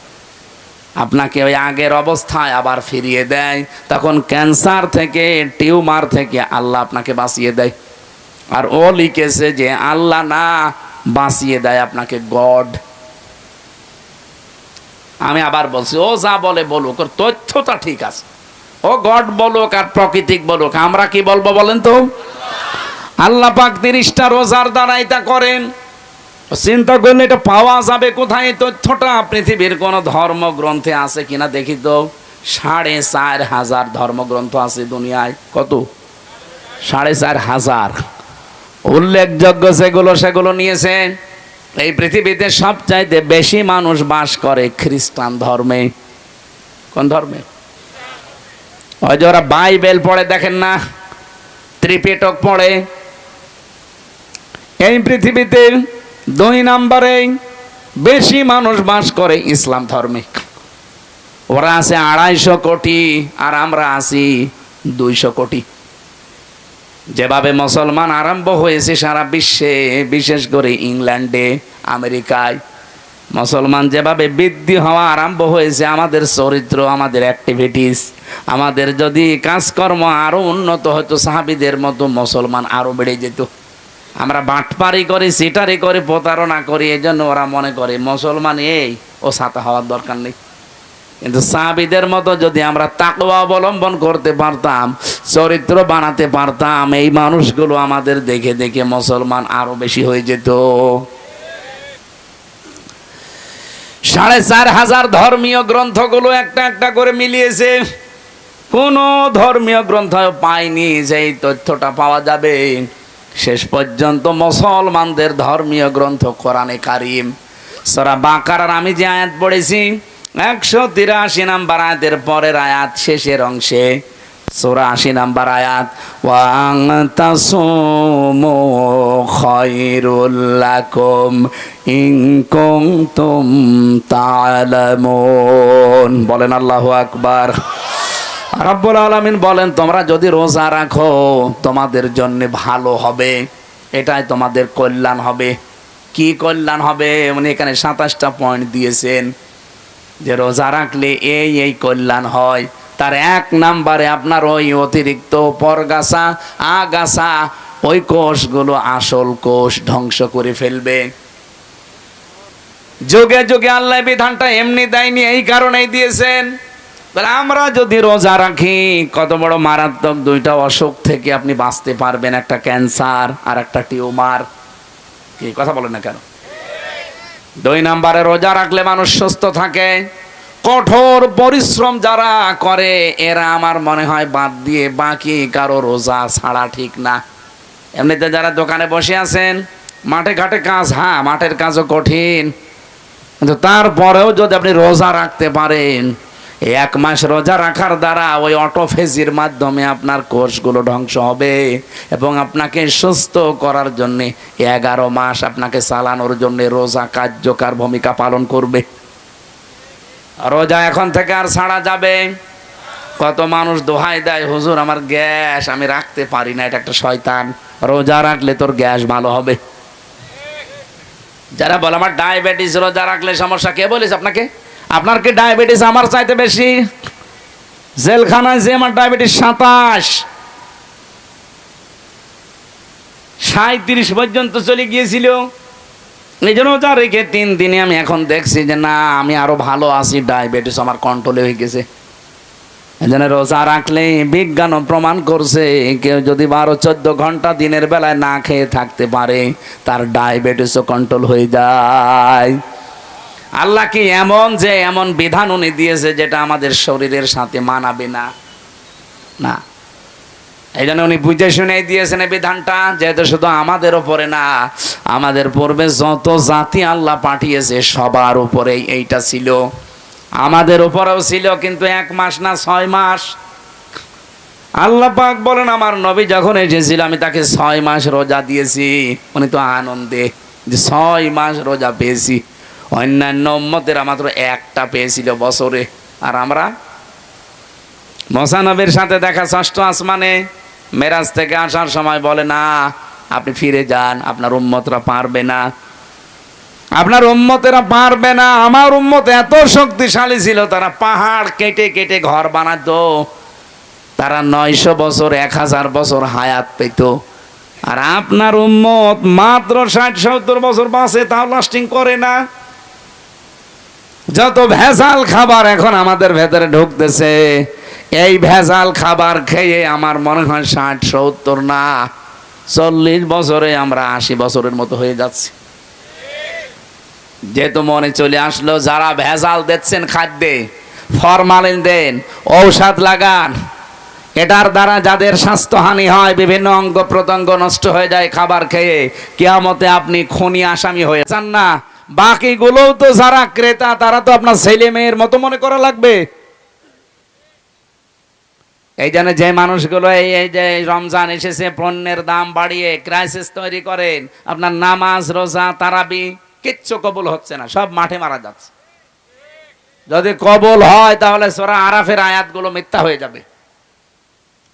আপনাকে ওই আগের অবস্থায় আবার ফিরিয়ে দেয়। তখন ক্যান্সার থেকে, টিউমার থেকে আল্লাহ আপনাকে বাঁচিয়ে দেয়। আর ও লিখেছে যে আল্লাহ না, বাঁচিয়ে দেয় আপনাকে গড। আমি আবার বলছি, ও যা বলে বলুক, ওর তথ্যটা ঠিক আছে। ও গড বলুক আর প্রাকৃতিক বলুক, আমরা কি বলবো বলেন তো? আল্লাহ পাক 30টা রোজার দ্বারা এটা করেন। চিন্তা করলে এটা পাওয়া যাবে কোথায়? এই তথ্যটা পৃথিবীর কোন ধর্মগ্রন্থে আছে কিনা দেখি তো। 4,500 ধর্মগ্রন্থ আছে দুনিয়ায়। কত? 4,500। উল্লেখযোগ্য যেগুলো সেগুলো নিয়েছে। এই পৃথিবীতে সবচাইতে বেশি মানুষ বাস করে খ্রিস্টান ধর্মে। কোন ধর্মে? ওই যে ওরা বাইবেল পড়ে, দেখেন না, ত্রিপিটক পড়ে। এই পৃথিবীতে 2 নম্বরে বেশি মানুষ বাস করে ইসলাম ধর্মে। ওরা আছে 250 কোটি আর আমরা আছি 200 কোটি। যেভাবে মুসলমান আরম্ভ হয়েছে সারা বিশ্বে, বিশেষ করে ইংল্যান্ডে, আমেরিকায়, মুসলমান যেভাবে বৃদ্ধি হওয়া আরম্ভ হয়েছে, আমাদের চরিত্র, আমাদের অ্যাক্টিভিটিস, আমাদের যদি কাজকর্ম আরো উন্নত হতো সাহাবীদের মতো, মুসলমান আরো বেড়ে যেত। আমরা বাটপারি করি, সিটারি করি, প্রতারণা করি, এই জন্য ওরা মনে করে মুসলমান এই, ও ছাতা হওয়ার দরকার নেই। কিন্তু সাহাবীদের মতো যদি আমরা তাকওয়া অবলম্বন করতে পারতাম, চরিত্র বানাতে পারতাম, এই মানুষগুলো আমাদের দেখে দেখে মুসলমান আরো বেশি হয়ে যেত। 4,500 ধর্মীয় গ্রন্থগুলো একটা একটা করে মিলিয়েছে। কোন ধর্মীয় গ্রন্থ পাইনি যে এই তথ্যটা পাওয়া যাবে। শেষ পর্যন্ত মুসলমানদের ধর্মীয় গ্রন্থ কোরআনে কারিম, সূরা বাকারার আমি যে আয়াত পড়েছি 183 নম্বর আয়াতের পরের আয়াত শেষের অংশে, সূরা 80 নম্বর আয়াত, ওয়া আনতাসুমু খায়রুল লাকুম ইন কুনতুম তা'লামুন। বলেন আল্লাহু আকবার। রব্বুল আলামিন বলেন, তোমরা যদি রোজা রাখো তোমাদের জন্য ভালো হবে, এটাই তোমাদের কল্যাণ হবে। কি কল্যাণ হবে? উনি এখানে 27টা পয়েন্ট দিয়েছেন যে রোজা রাখলে এই এই কল্যাণ হয়। তার 1 নম্বরে আপনার ওই অতিরিক্ত পরগাছা, আগাছা, ওই কোষগুলো আসল কোষ ধ্বংস করে ফেলবে। যুগে যুগে আল্লাহ বিধানটা এমনি দেয়নি, এই কারণেই দিয়েছেন। আমরা যদি রোজা রাখি, কত বড় মারাত্মক 2টা অসুখ থেকে আপনি বাঁচতে পারবেন, একটা ক্যান্সার আর একটা টিউমার। কি কথা বলেন না কেন? 2 নম্বরে রোজা রাখলে মানুষ সুস্থ থাকে। কঠোর পরিশ্রম যারা করে এরা আমার মনে হয় বাদ দিয়ে বাকি কারো রোজা ছাড়া ঠিক না। এমনিতে যারা দোকানে বসে আছেন, মাঠে ঘাটে কাজ, হ্যাঁ মাঠের কাজও কঠিন, কিন্তু তারপরেও যদি আপনি রোজা রাখতে পারেন, 1 মাস রোজা রাখার দ্বারা ওই অটোফেজির মাধ্যমে আপনার কোষগুলো ধ্বংস হবে এবং আপনাকে সুস্থ করার জন্য 11 মাস আপনাকে চালানোর জন্য রোজা কার্যকর ভূমিকা পালন করবে। রোজা এখন থেকে আর ছাড়া যাবে। কত মানুষ দোহাই দেয়, হুজুর আমার গ্যাস, আমি রাখতে পারি না, এটা একটা শয়তান। রোজা রাখলে তোর গ্যাস ভালো হবে। যারা বলে আমার ডায়াবেটিস, রোজা রাখলে সমস্যা, কে বলেছে আপনাকে? আপনার কি ডায়াবেটিস আমার চাইতে বেশি? জেলখানায় যে আমার ডায়াবেটিস 27, 37 পর্যন্ত চলে গিয়েছিল। এই জন্য রোজা রেখে 3 দিনে আমি এখন দেখছি যে না, আমি আরো ভালো আছি, ডায়াবেটিস আমার কন্ট্রোলে হয়ে গেছে। এই জন্য রোজা রাখলে বিজ্ঞানও প্রমাণ করছে কেউ যদি 12-14 ঘন্টা দিনের বেলায় না খেয়ে থাকতে পারে, তার ডায়াবেটিসও কন্ট্রোল হয়ে যায়। আল্লাহ কি এমন যে এমন বিধান উনি দিয়েছে যেটা আমাদের শরীরের সাথে মানাবে না? না, এই জন্য উনি বুঝে শুনে দিয়েছেন এই বিধানটা, যেহেতু শুধু আমাদের উপরে না, আমাদের পূর্বে যত জাতি আল্লাহ পাঠিয়েছে সবার উপরেই এইটা ছিল, আমাদের উপরেও ছিল, কিন্তু 1 মাস না 6 মাস। আল্লাহ পাক বলেন আমার নবী যখন এসেছিল আমি তাকে 6 মাস রোজা দিয়েছি। উনি তো আনন্দে যে 6 মাস রোজা পেয়েছি। অন্যান্য উম্মতেরা মাত্র 1টা পেয়েছিল বছরে, আর আমরা মুসা নবীর সাথে দেখা 6ষ্ঠ আসমানে মেরাজ থেকে আসার সময় বলে না, আপনি ফিরে যান, আপনার উম্মতরা পারবে না, আপনার উম্মতেরা পারবে না। আমার উম্মত এত শক্তিশালী ছিল, তারা পাহাড় কেটে কেটে ঘর বানাতো, তারা 900 বছর 1000 বছর হায়াত পেত। আর আপনার উম্মত মাত্র 60-70 বছর বাঁচে, তাও লাস্টিং করে না। যত ভেজাল খাবার এখন আমাদের ভেতরে ঢুকতেছে, এই ভেজাল খাবার খেয়ে আমার মনে হয় 60-70 না 40 বছরে আমরা 80 বছরের মতো হয়ে যাচ্ছি। যেহেতু মনে চলে আসলো, যারা ভেজাল দিচ্ছেন খাদ্যে, ফরমালিন দেন, ঔষধ লাগান, এটার দ্বারা যাদের স্বাস্থ্যহানি হয়, বিভিন্ন অঙ্গ প্রত্যঙ্গ নষ্ট হয়ে যায় খাবার খেয়ে, কিয়ামতে আপনি খুনি আসামি হয়ে যান না। বাকিগুলোও তো যারা ক্রেতা, তারা তো আপনার ছেলে মেয়ের মতো মনে করা লাগবে। এই জন্য যে মানুষগুলো এই যে রমজান এসেছে পণ্যের দাম বাড়িয়ে ক্রাইসিস তৈরি করেন, আপনার নামাজ রোজা তারাবি কিচ্ছু কবুল হচ্ছে না, সব মাঠে মারা যাচ্ছে। যদি কবুল হয় তাহলে সূরা আরাফের আয়াতগুলো মিথ্যা হয়ে যাবে।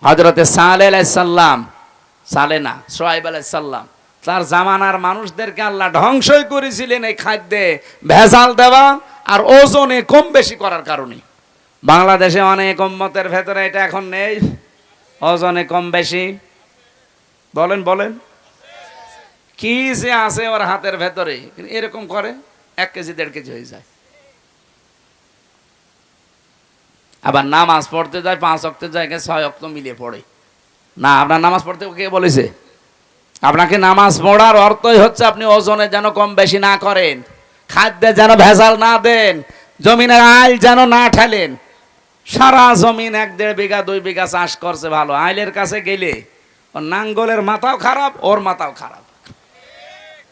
হযরতে সালেহ আলাইহিস সালাম, সালেহ না শুআয়ব আলাইহিস সালাম, তার জামানার মানুষদেরকে আল্লাহ ধ্বংসই করেছিলেন এই খাদ্যে ভেজাল দেওয়া আর ওজনে কম বেশি করার কারণে। বাংলাদেশে অনেক উম্মতের ভেতরে এটা এখন নেই, ওজনে কম বেশি। বলেন বলেন কি যে আছে ওর হাতের ভেতরে, এরকম করে 1 কেজি 1.5 কেজি হয়ে যায়। আবার নামাজ পড়তে যায় 5 ওয়াক্তের জায়গায় 6 ওয়াক্ত মিলিয়ে পড়ে। না, আপনার নামাজ পড়তে কে বলেছে? আপনাকে নামাজ পড়ার অর্থই হচ্ছে আপনি ওজনে যেন কম বেশি না করেন, খাদ্যে যেন ভেজাল না দেন, জমিনের আইল যেন না ঠেলেন। সারা জমিন 1-1.5 বিঘা 2 বিঘা চাষ করছে, ভালো, আইলের কাছে গেলে ওর নাঙ্গলের মাথাও খারাপ, ওর মাথাও খারাপ,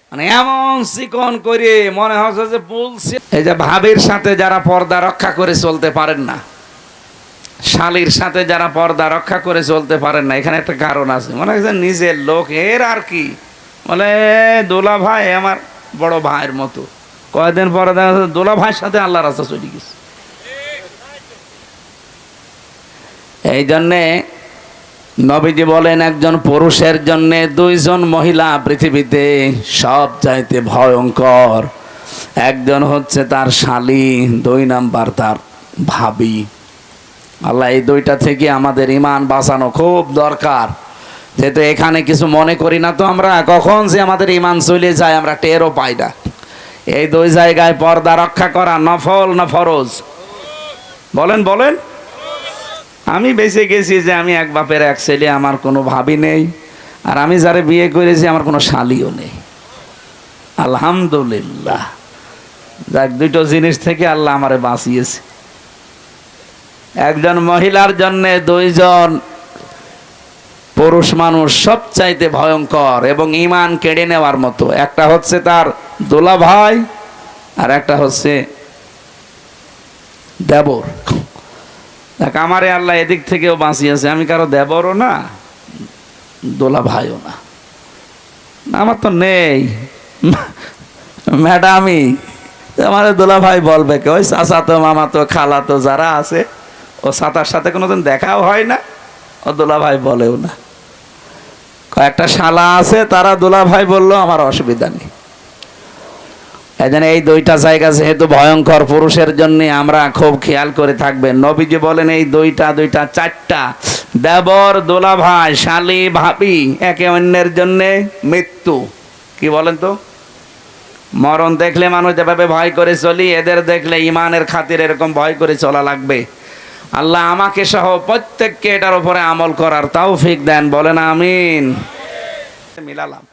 মানে এমন চিকন করে মনে হচ্ছে যে বলছে। এই যে ভাবির সাথে যারা পর্দা রক্ষা করে চলতে পারেন না, শালীর সাথে যারা পর্দা রক্ষা করে চলতে পারেন না, এখানে একটা কারণ আছে। মনে হচ্ছে নিজের লোক, এর আর কি, বলে দোলা ভাই আমার বড় ভাইয়ের মতো। কয়েকদিন পরে দেখা যাচ্ছে দোলা ভাইয়ের সাথে আল্লাহর রাস্তা চলে গেছে। এই জন্যে নবীজি বলেন একজন পুরুষের জন্য 2 জন মহিলা পৃথিবীতে সব চাইতে ভয়ঙ্কর। একজন হচ্ছে তার শালী, 2 নাম্বার তার ভাবি। আল্লাহ এই 2টা থেকে আমাদের ঈমান বাঁচানো খুব দরকার। যেহেতু এখানে কিছু মনে করি না তো আমরা, কখন যে আমাদের ঈমান চলে যায় আমরা টেরও পাই না। এই 2 জায়গায় পর্দা রক্ষা করা নফল না ফরজ? বলেন বলেন। আমি বেঁচে গেছি যে আমি 1 বাপের 1 ছেলে, আমার কোনো ভাবি নেই, আর আমি যারা বিয়ে করেছি আমার কোনো শালীও নেই, আলহামদুলিল্লাহ। যাক, 2টো জিনিস থেকে আল্লাহ আমারে বাঁচিয়েছে। একজন মহিলার জন্য 2 জন পুরুষ মানুষ সবচাইতে ভয়ঙ্কর এবং ঈমান কেড়ে নেওয়ার মতো। একটা হচ্ছে তার দোলা ভাই, আর একটা হচ্ছে দেবর। দেখ, আমারে আল্লাহ এদিক থেকেও বাঁচিয়েছে, আমি কারো দেবরও না দোলা ভাইও না, আমার তো নেই ম্যাডামই। আমার দোলা ভাই বলবে কে? ওই চাচা তো মামা তো খালা তো যারা আছে, ও সাতার সাথে কোনোদিন দেখাও হয় না, ও দোলা ভাই বলেও না। কয়েকটা শালা আছে, তারা দোলা ভাই বললো আমার অসুবিধা নেই। এই জন্য এই 2টা জায়গা যেহেতু ভয়ঙ্কর পুরুষের জন্য, আমরা খুব খেয়াল করে থাকবেন। নবীজি বলেন এই 2টা 4টা দেবর, দোলা ভাই, শালী, ভাবি, একে অন্যের জন্য মৃত্যু। কি বলেন তো? মরণ দেখলে মানুষ যেভাবে ভয় করে চলি, এদের দেখলে ইমানের খাতির এরকম ভয় করে চলা লাগবে। আল্লাহ আমাকে সহ প্রত্যেককে এটার উপরে আমল করার তৌফিক দেন, বলেন আমিন। মিলালাম,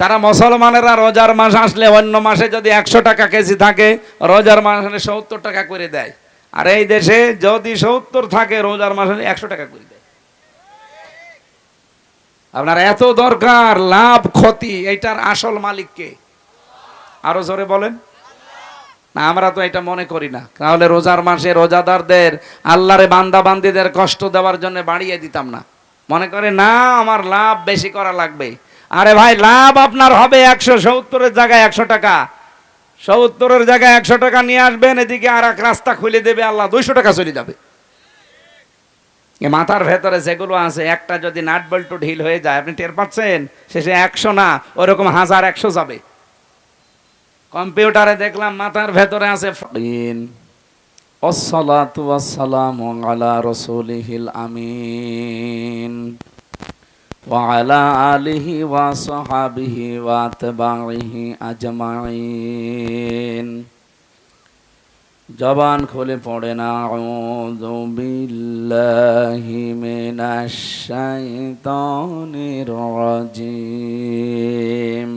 তারা মুসলমানেরা রোজার মাস আসলে অন্য মাসে যদি 100 টাকা কেজি থাকে, রোজার মাস হলে 70 টাকা করে দেয়। আর এই দেশে যদি 70 থাকে, রোজার মাস হলে 100 টাকা করে দেয়। আপনার এত দরকার, লাভ ক্ষতি এইটার আসল মালিককে? আরো জোরে বলেন না। আমরা তো এটা মনে করি না, তাহলে রোজার মাসে রোজাদারদের, আল্লাহরে বান্দা বান্দিদের কষ্ট দেওয়ার জন্য বাড়িয়ে দিতাম না। মনে করে না আমার লাভ বেশি করা লাগবে। আরে ভাই, লাভ আপনার হবে 170-এর জায়গায় 100 টাকা, 70-এর জায়গায় 100 টাকা নিয়ে আসবেন, এদিকে আর এক রাস্তা খুলে দেবে আল্লাহ, 200 টাকা চলে যাবে। মাথার ভেতরে যেগুলো আছে, একটা যদি নাট বল্টু ঢিল হয়ে যায়, আপনি টের পাচ্ছেন, শেষে 100 না, ওরকম 1000-100 যাবে। কম্পিউটারে দেখলাম মাথার ভেতরে আছে আসসালাতু ওয়াসসালামু আলা রাসূলিহিল আমিন ওয়া আলা আলিহি ওয়া সাহবিহি ওয়া আতবাইহি আজমাইন। জবান খুলে পড়ে না, আউযু বিল্লাহি মিনাশ শাইতানির রাজিম।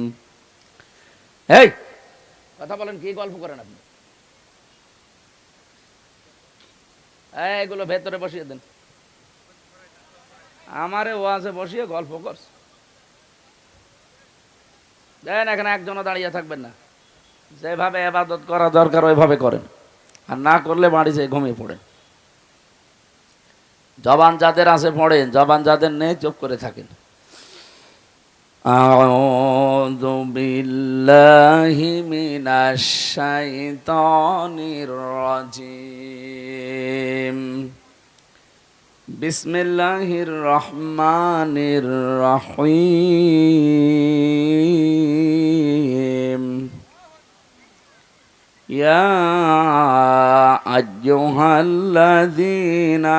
এই কথা বলেন, কি গল্প করেন আপনি? এগুলো ভেতরে বসিয়ে দেন। আমারে ওয়াজে বসিয়ে গল্প করছে দেন, এখানে একজনও দাঁড়িয়ে থাকবেন না। যেভাবে ইবাদত করা দরকার ওইভাবে করেন, আর না করলে বাড়ি যেয়ে ঘুমিয়ে পড়েন। জবান যাদের আছে পড়েন, জবান যাদের নেই চুপ করে থাকেন। আউযু বিল্লাহি মিনাশ শাইতানির রাজিম। বিসমিল্লাহির রহমানির রহিম। ইয়া আইয়ুহাল্লাযীনা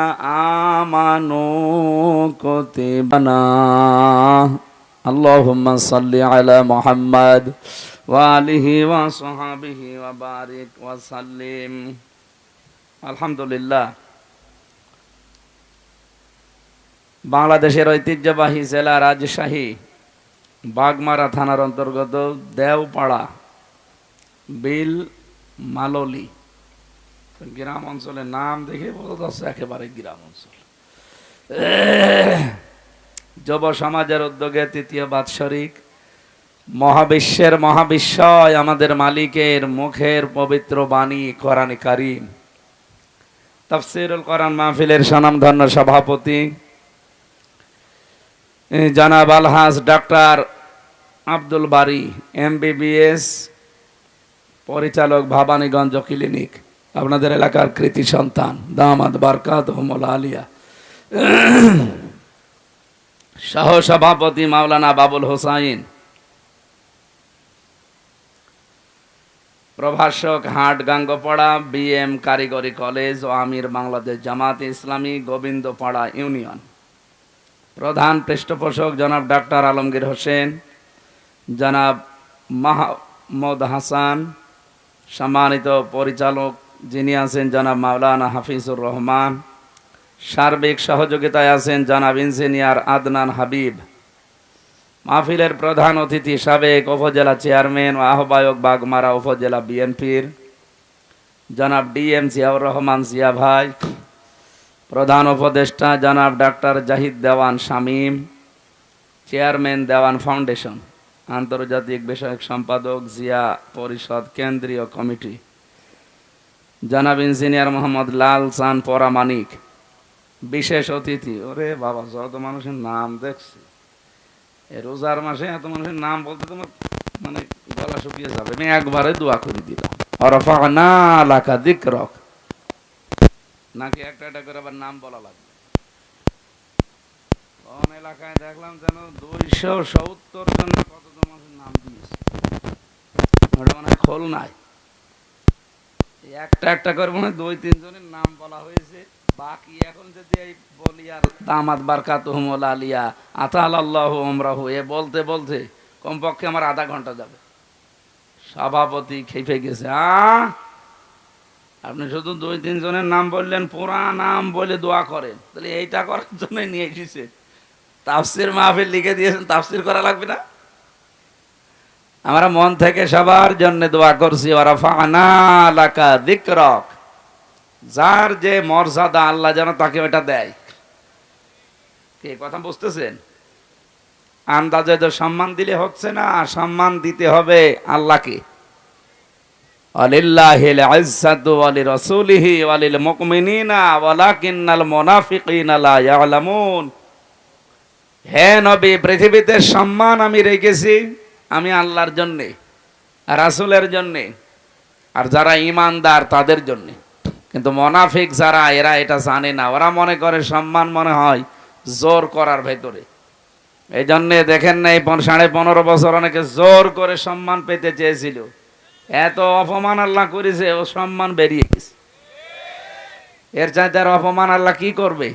আমানু কুতিবানা আল্লাহুম্মা সাল্লি আলা মুহাম্মাদ ওয়া আলিহি ওয়া সাহবিহি ওয়া বারিক ওয়া সাল্লিম। আলহামদুলিল্লাহ, বাংলাদেশের ঐতিহ্যবাহী জেলা রাজশাহী বাগমারা থানার অন্তর্গত দেওপাড়া বিল মাললি গ্রাম অঞ্চলের নাম দেখে বোঝা যাচ্ছে একেবারে গ্রাম অঞ্চল। যুব সমাজের উদ্যোগে তৃতীয় বাৎসরিক মহাবিশ্বের মহাবিশ্বয় আমাদের মালিকের মুখের পবিত্র বাণী কোরআনে কারীম তাফসীরুল কোরআন মাহফিলের স্বনামধন্য সভাপতি জনাব আলহাজ ডাক্তার আব্দুল বারী MBBS, পরিচালক ভবানীগঞ্জ ক্লিনিক, আপনাদের এলাকার কৃতি সন্তান, দামাত বারকাতুহুমুল আলিয়া, সহ সভাপতি মাওলানা বাবুল হোসাইন, প্রভাষক হাট গাঙ্গপাড়া BM কারিগরি কলেজ ও আমির বাংলাদেশ জামাতে ইসলামী গোবিন্দপাড়া ইউনিয়ন, প্রধান পৃষ্ঠপোষক জনাব ডাক্তার আলমগীর হোসেন, জনাব মাহমুদ হাসান, সম্মানিত পরিচালক যিনি আছেন জনাব মাওলানা হাফিজুর রহমান, সার্বিক সহযোগিতায় আছেন জনাব ইঞ্জিনিয়ার আদনান হাবিব, মাহফিলের প্রধান অতিথি সাবেক উপজেলা চেয়ারম্যান ও আহ্বায়ক বাগমারা উপজেলা বিএনপির জনাব DM জিয়াউর রহমান জিয়া ভাই, প্রধান উপদেষ্টা জনাব ডাক্তার জাহিদ দেওয়ান শামীম, চেয়ারম্যান দেওয়ান ফাউন্ডেশন, আন্তর্জাতিক বিষয়ক সম্পাদক জিয়া পরিষদ কেন্দ্রীয় কমিটি জনাব ইঞ্জিনিয়ার মোহাম্মদ লাল চান পরামানিক, বিশেষ অতিথি, ওরে বাবা যত মানুষের নাম দেখছি রোজার মাসে, এত মানুষের নাম বলতে তোমার মানে গলা শুকিয়ে যাবে। আমি একবারে দোয়া করে দিলাম, ওরফা'না লাকা যিকরাক, নাকি একটা একটা করে আবার নাম বলা লাগবে। কোন এলাকায় দেখলাম যেন 270 জন কত মানুষের নাম দিয়েছে, ওটা মনে হয় খোল নাই, একটা একটা করে মনে হয় 2-3 জনের নাম বলা হয়েছে। বাকি এখন যদি এই বলি আর দামাত বারকাতুহুমুল আলিয়া আতালাল্লাহু উমরাহু এ বলতে বলতে কমপক্ষে আমার আধা ঘন্টা যাবে। সভাপতি খেপে গেছে। আপনি শুধু 2-3 জনের নাম বললেন, পুরা নাম বলে দোয়া করেন, তাহলে এইটা করার জন্য নিয়ে এসেছে। তাফসির মাহফিল লিখে দিয়েছেন, তাফসির করা লাগবে না? আমরা মন থেকে সবার জন্য দোয়া করছি, ওয়ারাফা'না লাকা যিকরাক, যার যে মর্যাদা আল্লাহ যেন তাকে ওটা দেয়। কি কথা বুঝতেছেন? আন্দাজে তো সম্মান দিলে হচ্ছে না, সম্মান দিতে হবে আল্লাহকে। আলিল্লাহিল ইজ্জাতু ওয়া লিরাসূলিহি ওয়া লিল মুমিনিনা ওয়ালাকিন্নাল মুনাফিকিনা লা ইয়ালামুন। হে নবী, পৃথিবীতে সম্মান আমি রেখেছি আমি আল্লাহর জন্য, রাসূলের জন্য, আর যারা ঈমানদার তাদের জন্য। কিন্তু মুনাফিক যারা, এরা এটা জানে না। ওরা মনে করে সম্মান মনে হয় জোর করার ভেতরে। এই জন্যে দেখেন না, এই 15.5 বছর অনেকে জোর করে সম্মান পেতে চেয়েছিল, এত অপমান আল্লাহ করেছে, ও সম্মান বেরিয়ে গেছে। এর চাইতে আর অপমান আল্লাহ কি করবে?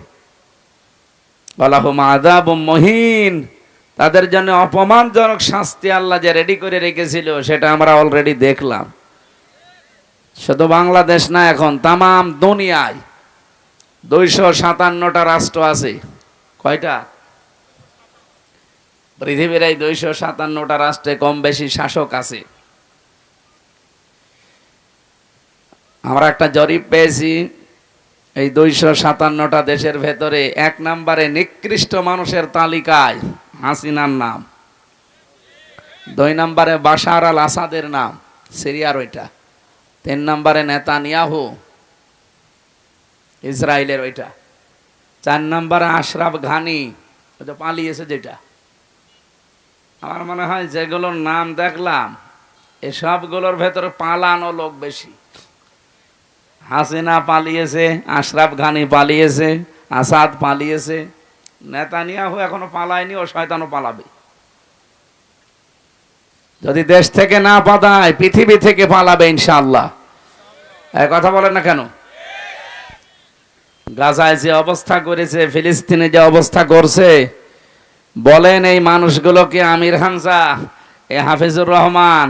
ওয়ালাহুম আযাবুম মুহিন, তাদের জন্য অপমানজনক শাস্তি আল্লাহ যে রেডি করে রেখেছিল সেটা আমরা অলরেডি দেখলাম। শুধু বাংলাদেশ না, এখন তামাম দুনিয়ায় 257টা রাষ্ট্র আছে। কয়টা? পৃথিবীর এই 257টা রাষ্ট্রে কম বেশি শাসক আছে। আমরা একটা জরিপ পেয়েছি, এই 257টা দেশের ভেতরে 1 নম্বরে নিকৃষ্ট মানুষের তালিকায় হাসিনার নাম, 2 নম্বরে বাশার আল আসাদের নাম, সিরিয়ার ওইটা, 3 নম্বরে নেতানিয়াহু ইসরায়েলের ওইটা, 4 নম্বরে আশরাফ ঘানি, ওটা পালিয়েছে যেটা। আমার মনে হয় যেগুলোর নাম দেখলাম এসবগুলোর ভেতরে পালানো লোক বেশি। হাসিনা পালিয়েছে, আশরাফ ঘানি পালিয়েছে, আসাদ পালিয়েছে, নেতানিয়াহু এখনো পালায়নি, ও শয়তানও পালাবে। যদি দেশ থেকে না পালায় পৃথিবী থেকে পালাবে ইনশাআল্লাহ। এই কথা বলেন না কেন? গাজায় যে অবস্থা করেছে, ফিলিস্তিনে যে অবস্থা করছে, বলেন এই মানুষগুলোকে আমির হামজা, এ হাফিজুর রহমান,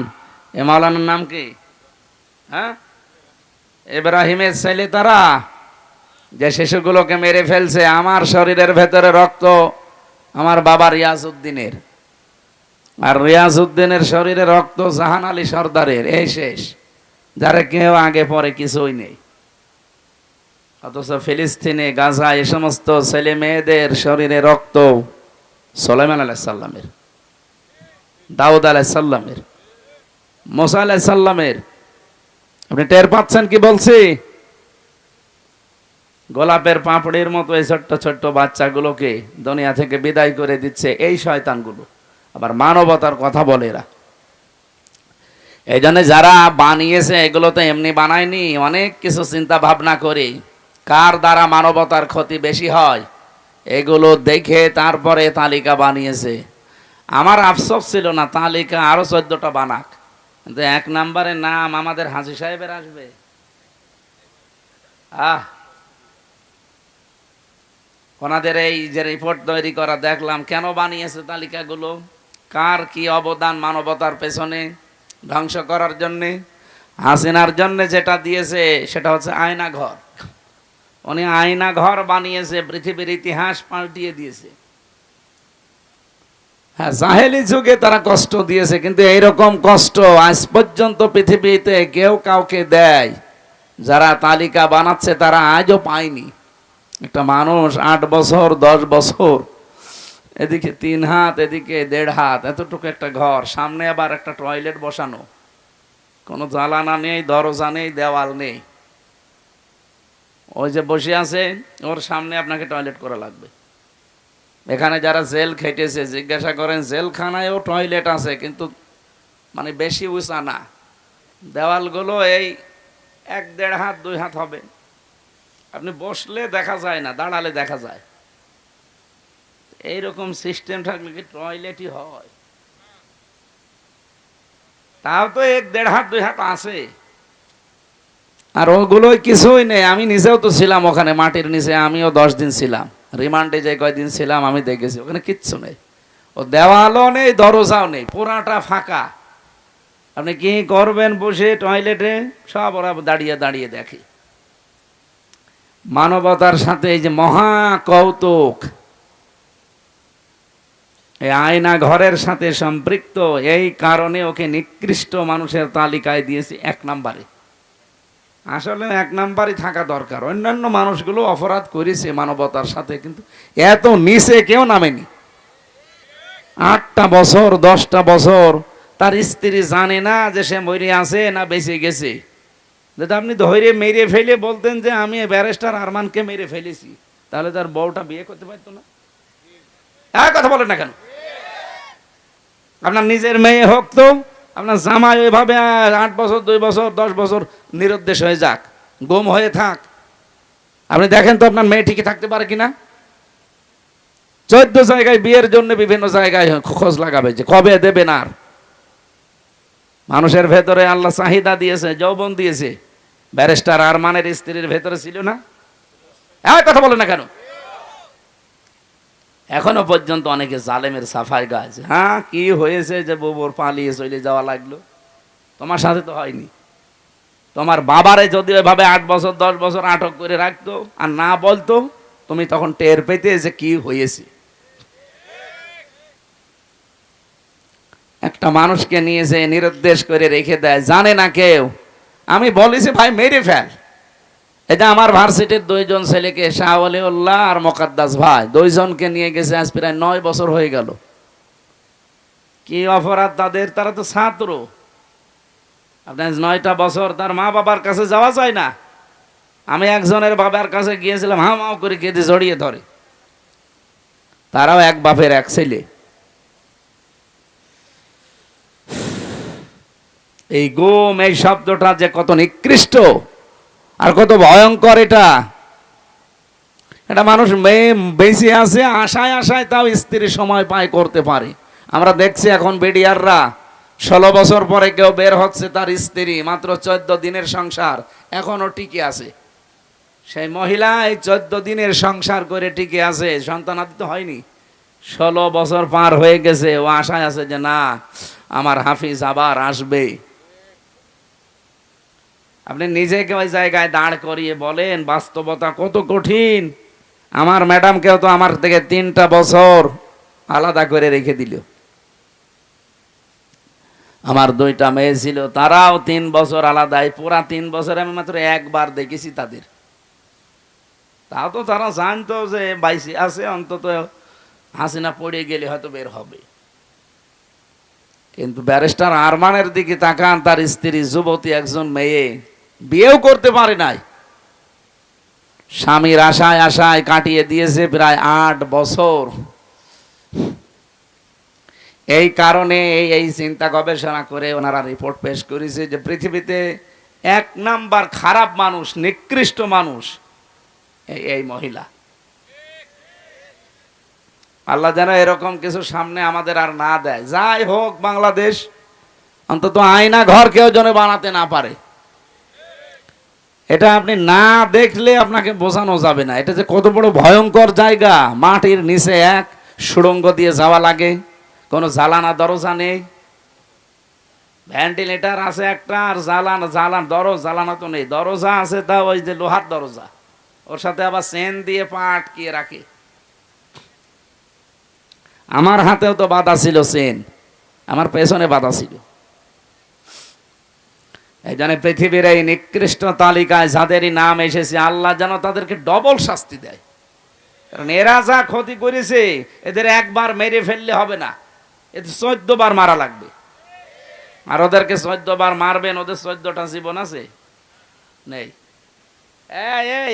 এ মাওলানার নাম কি, হ্যাঁ, ইব্রাহিমের ছেলে, তারা যে শিশুগুলোকে মেরে ফেলছে, আমার শরীরের ভেতরে রক্ত আমার বাবা রিয়াজউদ্দিনের, আর রিয়াজউদ্দিনের শরীরে রক্ত জাহান আলী সর্দারের, এই শেষ, যারা কেউ আগে পরে কিছুই নেই। অথচ ফিলিস্তিনে, গাজা, এই সমস্ত ছেলে মেয়েদের শরীরে রক্ত সুলাইমান আলাইহিস সালামের, দাউদ আলাইহিস সালামের, মুসা আলাইহিস সালামের। আপনি টের পাচ্ছেন কি বলছি? গোলাপের পাপড়ির মতো এই ছোট্ট ছোট্ট বাচ্চাগুলোকে দুনিয়া থেকে বিদায় করে দিচ্ছে এই শয়তানগুলো। আবার মানবতার কথা বলে এরা। এই জন্য যারা বানিয়েছে এগুলো তো এমনি বানায়নি, অনেক কিছু চিন্তা ভাবনা করে কার দ্বারা মানবতার ক্ষতি বেশি হয় এগুলো দেখে তারপরে তালিকা বানিয়েছে। আমার আফসোস ছিল না তালিকা আরো 14টা বানাক, কিন্তু 1 নম্বরে নাম আমাদের হাজী সাহেবের আসবে। ওনাদের এই যে রিপোর্ট তৈরি করা দেখলাম, কেন বানিয়েছে তালিকাগুলো, কার কি অবদান মানবতার পেছনে ধ্বংস করার জন্যে। হাসিনার জন্য যেটা দিয়েছে সেটা হচ্ছে আয়না ঘর। উনি আয়না ঘর বানিয়েছে, পৃথিবীর ইতিহাস পাল্টিয়ে দিয়েছে। হ্যাঁ, জাহেলি যুগে তারা কষ্ট দিয়েছে, কিন্তু এইরকম কষ্ট আজ পর্যন্ত পৃথিবীতে কেউ কাউকে দেয়, যারা তালিকা বানাচ্ছে তারা আজও পায়নি। একটা মানুষ 8 বছর 10 বছর, এদিকে 3 হাত এদিকে 1.5 হাত, এতটুকু একটা ঘর, সামনে আবার একটা টয়লেট বসানো, কোনো জ্বালানা নেই, দরজা নেই, দেওয়াল নেই। ওই যে বসে আছে ওর সামনে আপনাকে টয়লেট করা লাগবে। এখানে যারা জেল খেটেছে জিজ্ঞাসা করেন, জেলখানায়ও টয়লেট আছে, কিন্তু মানে বেশি উঁচা না, দেওয়ালগুলো এই 1-1.5 হাত 2 হাত হবে। আপনি বসলে দেখা যায় না, দাঁড়ালে দেখা যায়। এইরকম সিস্টেম থাকলে কি টয়লেটই হয়? তাও তো 1-1.5 হাত 2 হাত আছে, আর ওগুলোই কিছুই নেই। আমি নিজেও তো ছিলাম ওখানে মাটির নিচে, আমিও 10 দিন ছিলাম রিমান্ডে, যে কয়দিন ছিলাম আমি দেখেছি ওখানে কিচ্ছু নেই। ও দেওয়ালও নেই, দরজাও নেই, পুরাটা ফাঁকা। আপনি কি করবেন বসে টয়লেটে? সব ওরা দাঁড়িয়ে দাঁড়িয়ে দেখে। মানবতার সাথে এই যে মহা কৌতুক, এই আয়না ঘরের সাথে সম্পৃক্ত, এই কারণে ওকে নিকৃষ্ট মানুষের তালিকায় দিয়েছে 1 নম্বরে। আসলে 1 নম্বরই থাকা দরকার। অন্যান্য মানুষগুলো অপরাধ করেছে মানবতার সাথে, কিন্তু এত নিচে কেউ নামেনি। 8টা বছর 10টা বছর তার স্ত্রী জানে না যে সে মরে আছে না বেঁচে গেছে। যদি আপনি ধরে মেরে ফেলে বলতেন যে আমি ব্যারিস্টার আরমানকে মেরে ফেলেছি, তাহলে তার বউটা বিয়ে করতে পারতো না? কথা বলেন না কেন? আপনার নিজের মেয়ে হোক, তো আপনার জামাই ওইভাবে 8 বছর 2 বছর 10 বছর নিরুদ্দেশ হয়ে যাক, গুম হয়ে থাক, আপনি দেখেন তো আপনার মেয়ে ঠিকই থাকতে পারে কিনা। 14 জায়গায় বিয়ের জন্য বিভিন্ন জায়গায় খোঁজ লাগাবে যে কবে দেবেন। আর মানুষের ভেতরে আল্লাহ চাহিদা দিয়েছে, যৌবন দিয়েছে। ব্যারিস্টার আরমানের স্ত্রীর ভেতরে ছিল না? কথা বলে না কেন? এখনো পর্যন্ত অনেকে জালেমের সাফাই গাছে। হ্যাঁ, কি হয়েছে যে বউর পালিয়ে চলে যাওয়া লাগলো? তোমার সাথে তো হয়নি। তোমার বাবারে যদি ওইভাবে 8 বছর 10 বছর আটক করে রাখতো আর না বলতো, তুমি তখন টের পেতে যে কি হয়েছে। একটা মানুষকে নিয়ে যে নিরুদ্দেশ করে রেখে দেয়, জানে না কেউ। আমি বলেছি ভাই মেরে ফেল। এটা আমার ভার্সিটির 2 জন ছেলেকে, শাহ ওয়ালিউল্লাহ আর মোকাদ্দাস ভাই, 2 জনকে নিয়ে গেছে, আজ প্রায় 9 বছর হয়ে গেল। কি অপরাধ তাদের? তারা তো ছাত্র। আপনার 9টা বছর তার মা বাবার কাছে যাওয়া যায় না। আমি একজনের বাবার কাছে গিয়েছিলাম, হাও করে কেঁদে জড়িয়ে ধরে। তারাও এক বাপের এক ছেলে। এই গুম, এই শব্দটা যে কত নিকৃষ্ট আর কত ভয়ঙ্কর! এটা মানুষ বেঁচে আছে আশায় আশায়, তাও স্ত্রী সময় পায় করতে পারে। আমরা দেখছি এখন বিডিআররা 16 বছর পরে কেউ বের হচ্ছে, তার স্ত্রী মাত্র 14 দিনের সংসার এখনো টিকে আছে। সেই মহিলা এই 14 দিনের সংসার করে টিকে আছে, সন্তানাদি তো হয়নি। 16 বছর পার হয়ে গেছে, ও আশায় আছে যে না, আমার হাফিজ আবার আসবে। আপনি নিজেকে ওই জায়গায় দাঁড় করিয়ে বলেন বাস্তবতা কত কঠিন। আমার ম্যাডামকেও তো আমার থেকে 3টা বছর আলাদা করে রেখে দিল। আমার 2টা মেয়ে ছিল, তারাও 3 বছর আলাদাই। পুরা 3 বছর আমি মাত্র একবার দেখেছি তাদের। তাও তো তারা জানতো যে বাইসি আছে, অন্তত হাসিনা পড়ে গেলে হয়তো বের হবে। কিন্তু ব্যারিস্টার আরমানের দিকে তাকান, তার স্ত্রী যুবতী একজন মেয়ে, বিয়েও করতে পারে নাই। স্বামীর আশায় আশায় কাটিয়ে দিয়েছে প্রায় 8 বছর। এই কারণে এই চিন্তা গবেষণা করে ওনারা রিপোর্ট পেশ করেছে যে পৃথিবীতে 1 নাম্বার খারাপ মানুষ, নিকৃষ্ট মানুষ এই মহিলা। আল্লাহ যেন এরকম কিছু সামনে আমাদের আর না দেয়। যাই হোক, বাংলাদেশ অন্তত আয়না ঘর কেউ যেন বানাতে না পারে। এটা আপনি না দেখলে আপনাকে বোঝানো যাবে না। এটা যে কত বড় ভয়ঙ্কর জায়গা। মাটির নিচে এক সুড়ঙ্গ দিয়ে যাওয়া লাগে, কোনো জালানা দরজা নেই, ভেন্টিলেটার আছে একটা, আর জালানা তো নেই। দরজা আছে, তা ওই যে লোহার দরজা, ওর সাথে আবার চেন দিয়ে পা আটকিয়ে রাখে। আমার হাতেও তো বাধা ছিল চেন, আমার পেছনে বাধা ছিল। এই জন্য পৃথিবীর এই নিকৃষ্ট তালিকায় যাদেরই নাম এসেছে, আল্লাহ যেন তাদেরকে ডবল শাস্তি দেয়। কারণ এরা যা ক্ষতি করেছে, এদের একবার মেরে ফেললে হবে না, এদের 14 বার মারা লাগবে। আর ওদেরকে 14 বার মারবেন, ওদের 14টা জীবন আছে নেই।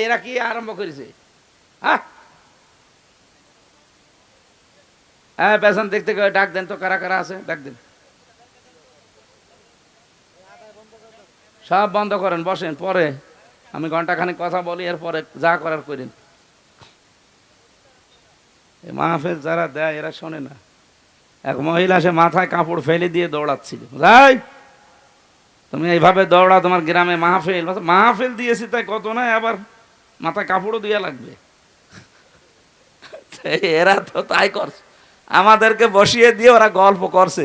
এরা কি আরম্ভ করেছে? হ্যাঁ, পেছন দেখতে ডাক দেন তো, কারা কারা আছে ডাক দেন। সব বন্ধ করেন, বসেন, পরে আমি ঘন্টাখানিক কথা বলি, এর পরে যা করার করেন। মাহফিল যারা দেয় এরা শোনে না। এক মহিলা সে মাথায় কাপড় ফেলে দিয়ে দৌড়াচ্ছিল। যাই, তুমি এইভাবে দৌড়া, তোমার গ্রামে মাহফিল দিয়েছি তাই কত নয়, আবার মাথায় কাপড়ও দিয়ে লাগবে। এরা তো তাই করছে, আমাদেরকে বসিয়ে দিয়ে ওরা গল্প করছে।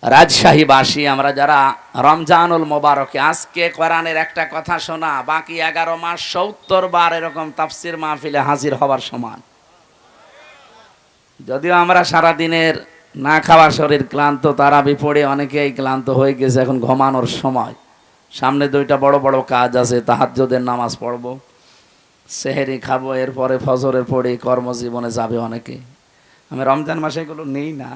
রাজশাহীবাসী আমরা যারা রমজানুল মোবারকে আজকে কোরআনের একটা কথা শোনা বাকি 11 মাস 70 বার এরকম তাফসির মাহফিলে হাজির হওয়ার সমান। যদিও আমরা সারা দিনের না খাওয়া শরীর ক্লান্ত, তারাবি পড়ে অনেকেই ক্লান্ত হয়ে গেছে, এখন ঘুমানোর সময়। সামনে 2টা বড় বড় কাজ আছে, তাহাজ্জুদের নামাজ পড়ব, সেহরি খাবো, এরপরে ফজরের পড়ে কর্মজীবনে যাবে অনেকে। আমি রমজান মাসে এগুলো নেই না,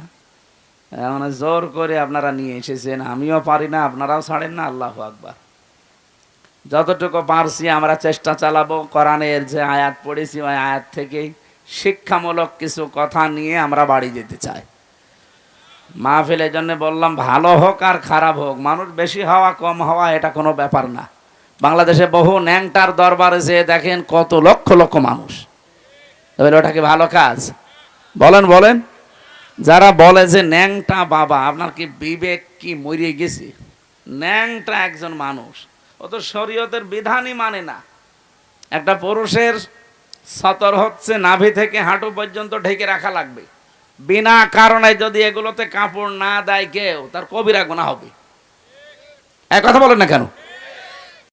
মানে জোর করে আপনারা নিয়ে এসেছেন, আমিও পারি না, আপনারাও ছাড়েন না। আল্লাহু আকবার। যতটুকু পারছি আমরা চেষ্টা চালাবো, কোরআনের যে আয়াত পড়েছি ওই আয়াত থেকেই শিক্ষামূলক কিছু কথা নিয়ে আমরা বাড়ি যেতে চাই। মাহফিলের জন্য বললাম, ভালো হোক আর খারাপ হোক, মানুষ বেশি হওয়া কম হওয়া এটা কোনো ব্যাপার না। বাংলাদেশে বহু ন্যাংটার দরবারে যেয়ে দেখেন কত লক্ষ লক্ষ মানুষ, তাহলে ওটা কি ভালো কাজ? বলেন বলেন। যারা বলে যে ন্যাংটা বাবা, আপনার কি বিবেক কি মরিয়ে গেছে? ন্যাংটা একজন মানুষ, ও তো শরীয়তের বিধানই মানে না। একটা পুরুষের সতর হচ্ছে নাভি থেকে হাঁটু পর্যন্ত ঢেকে রাখা লাগবে, বিনা কারণে যদি এগুলোতে কাপড় না দেয় কেউ, তার কবিরা গুনাহ হবে। এক কথা বলেন না কেন?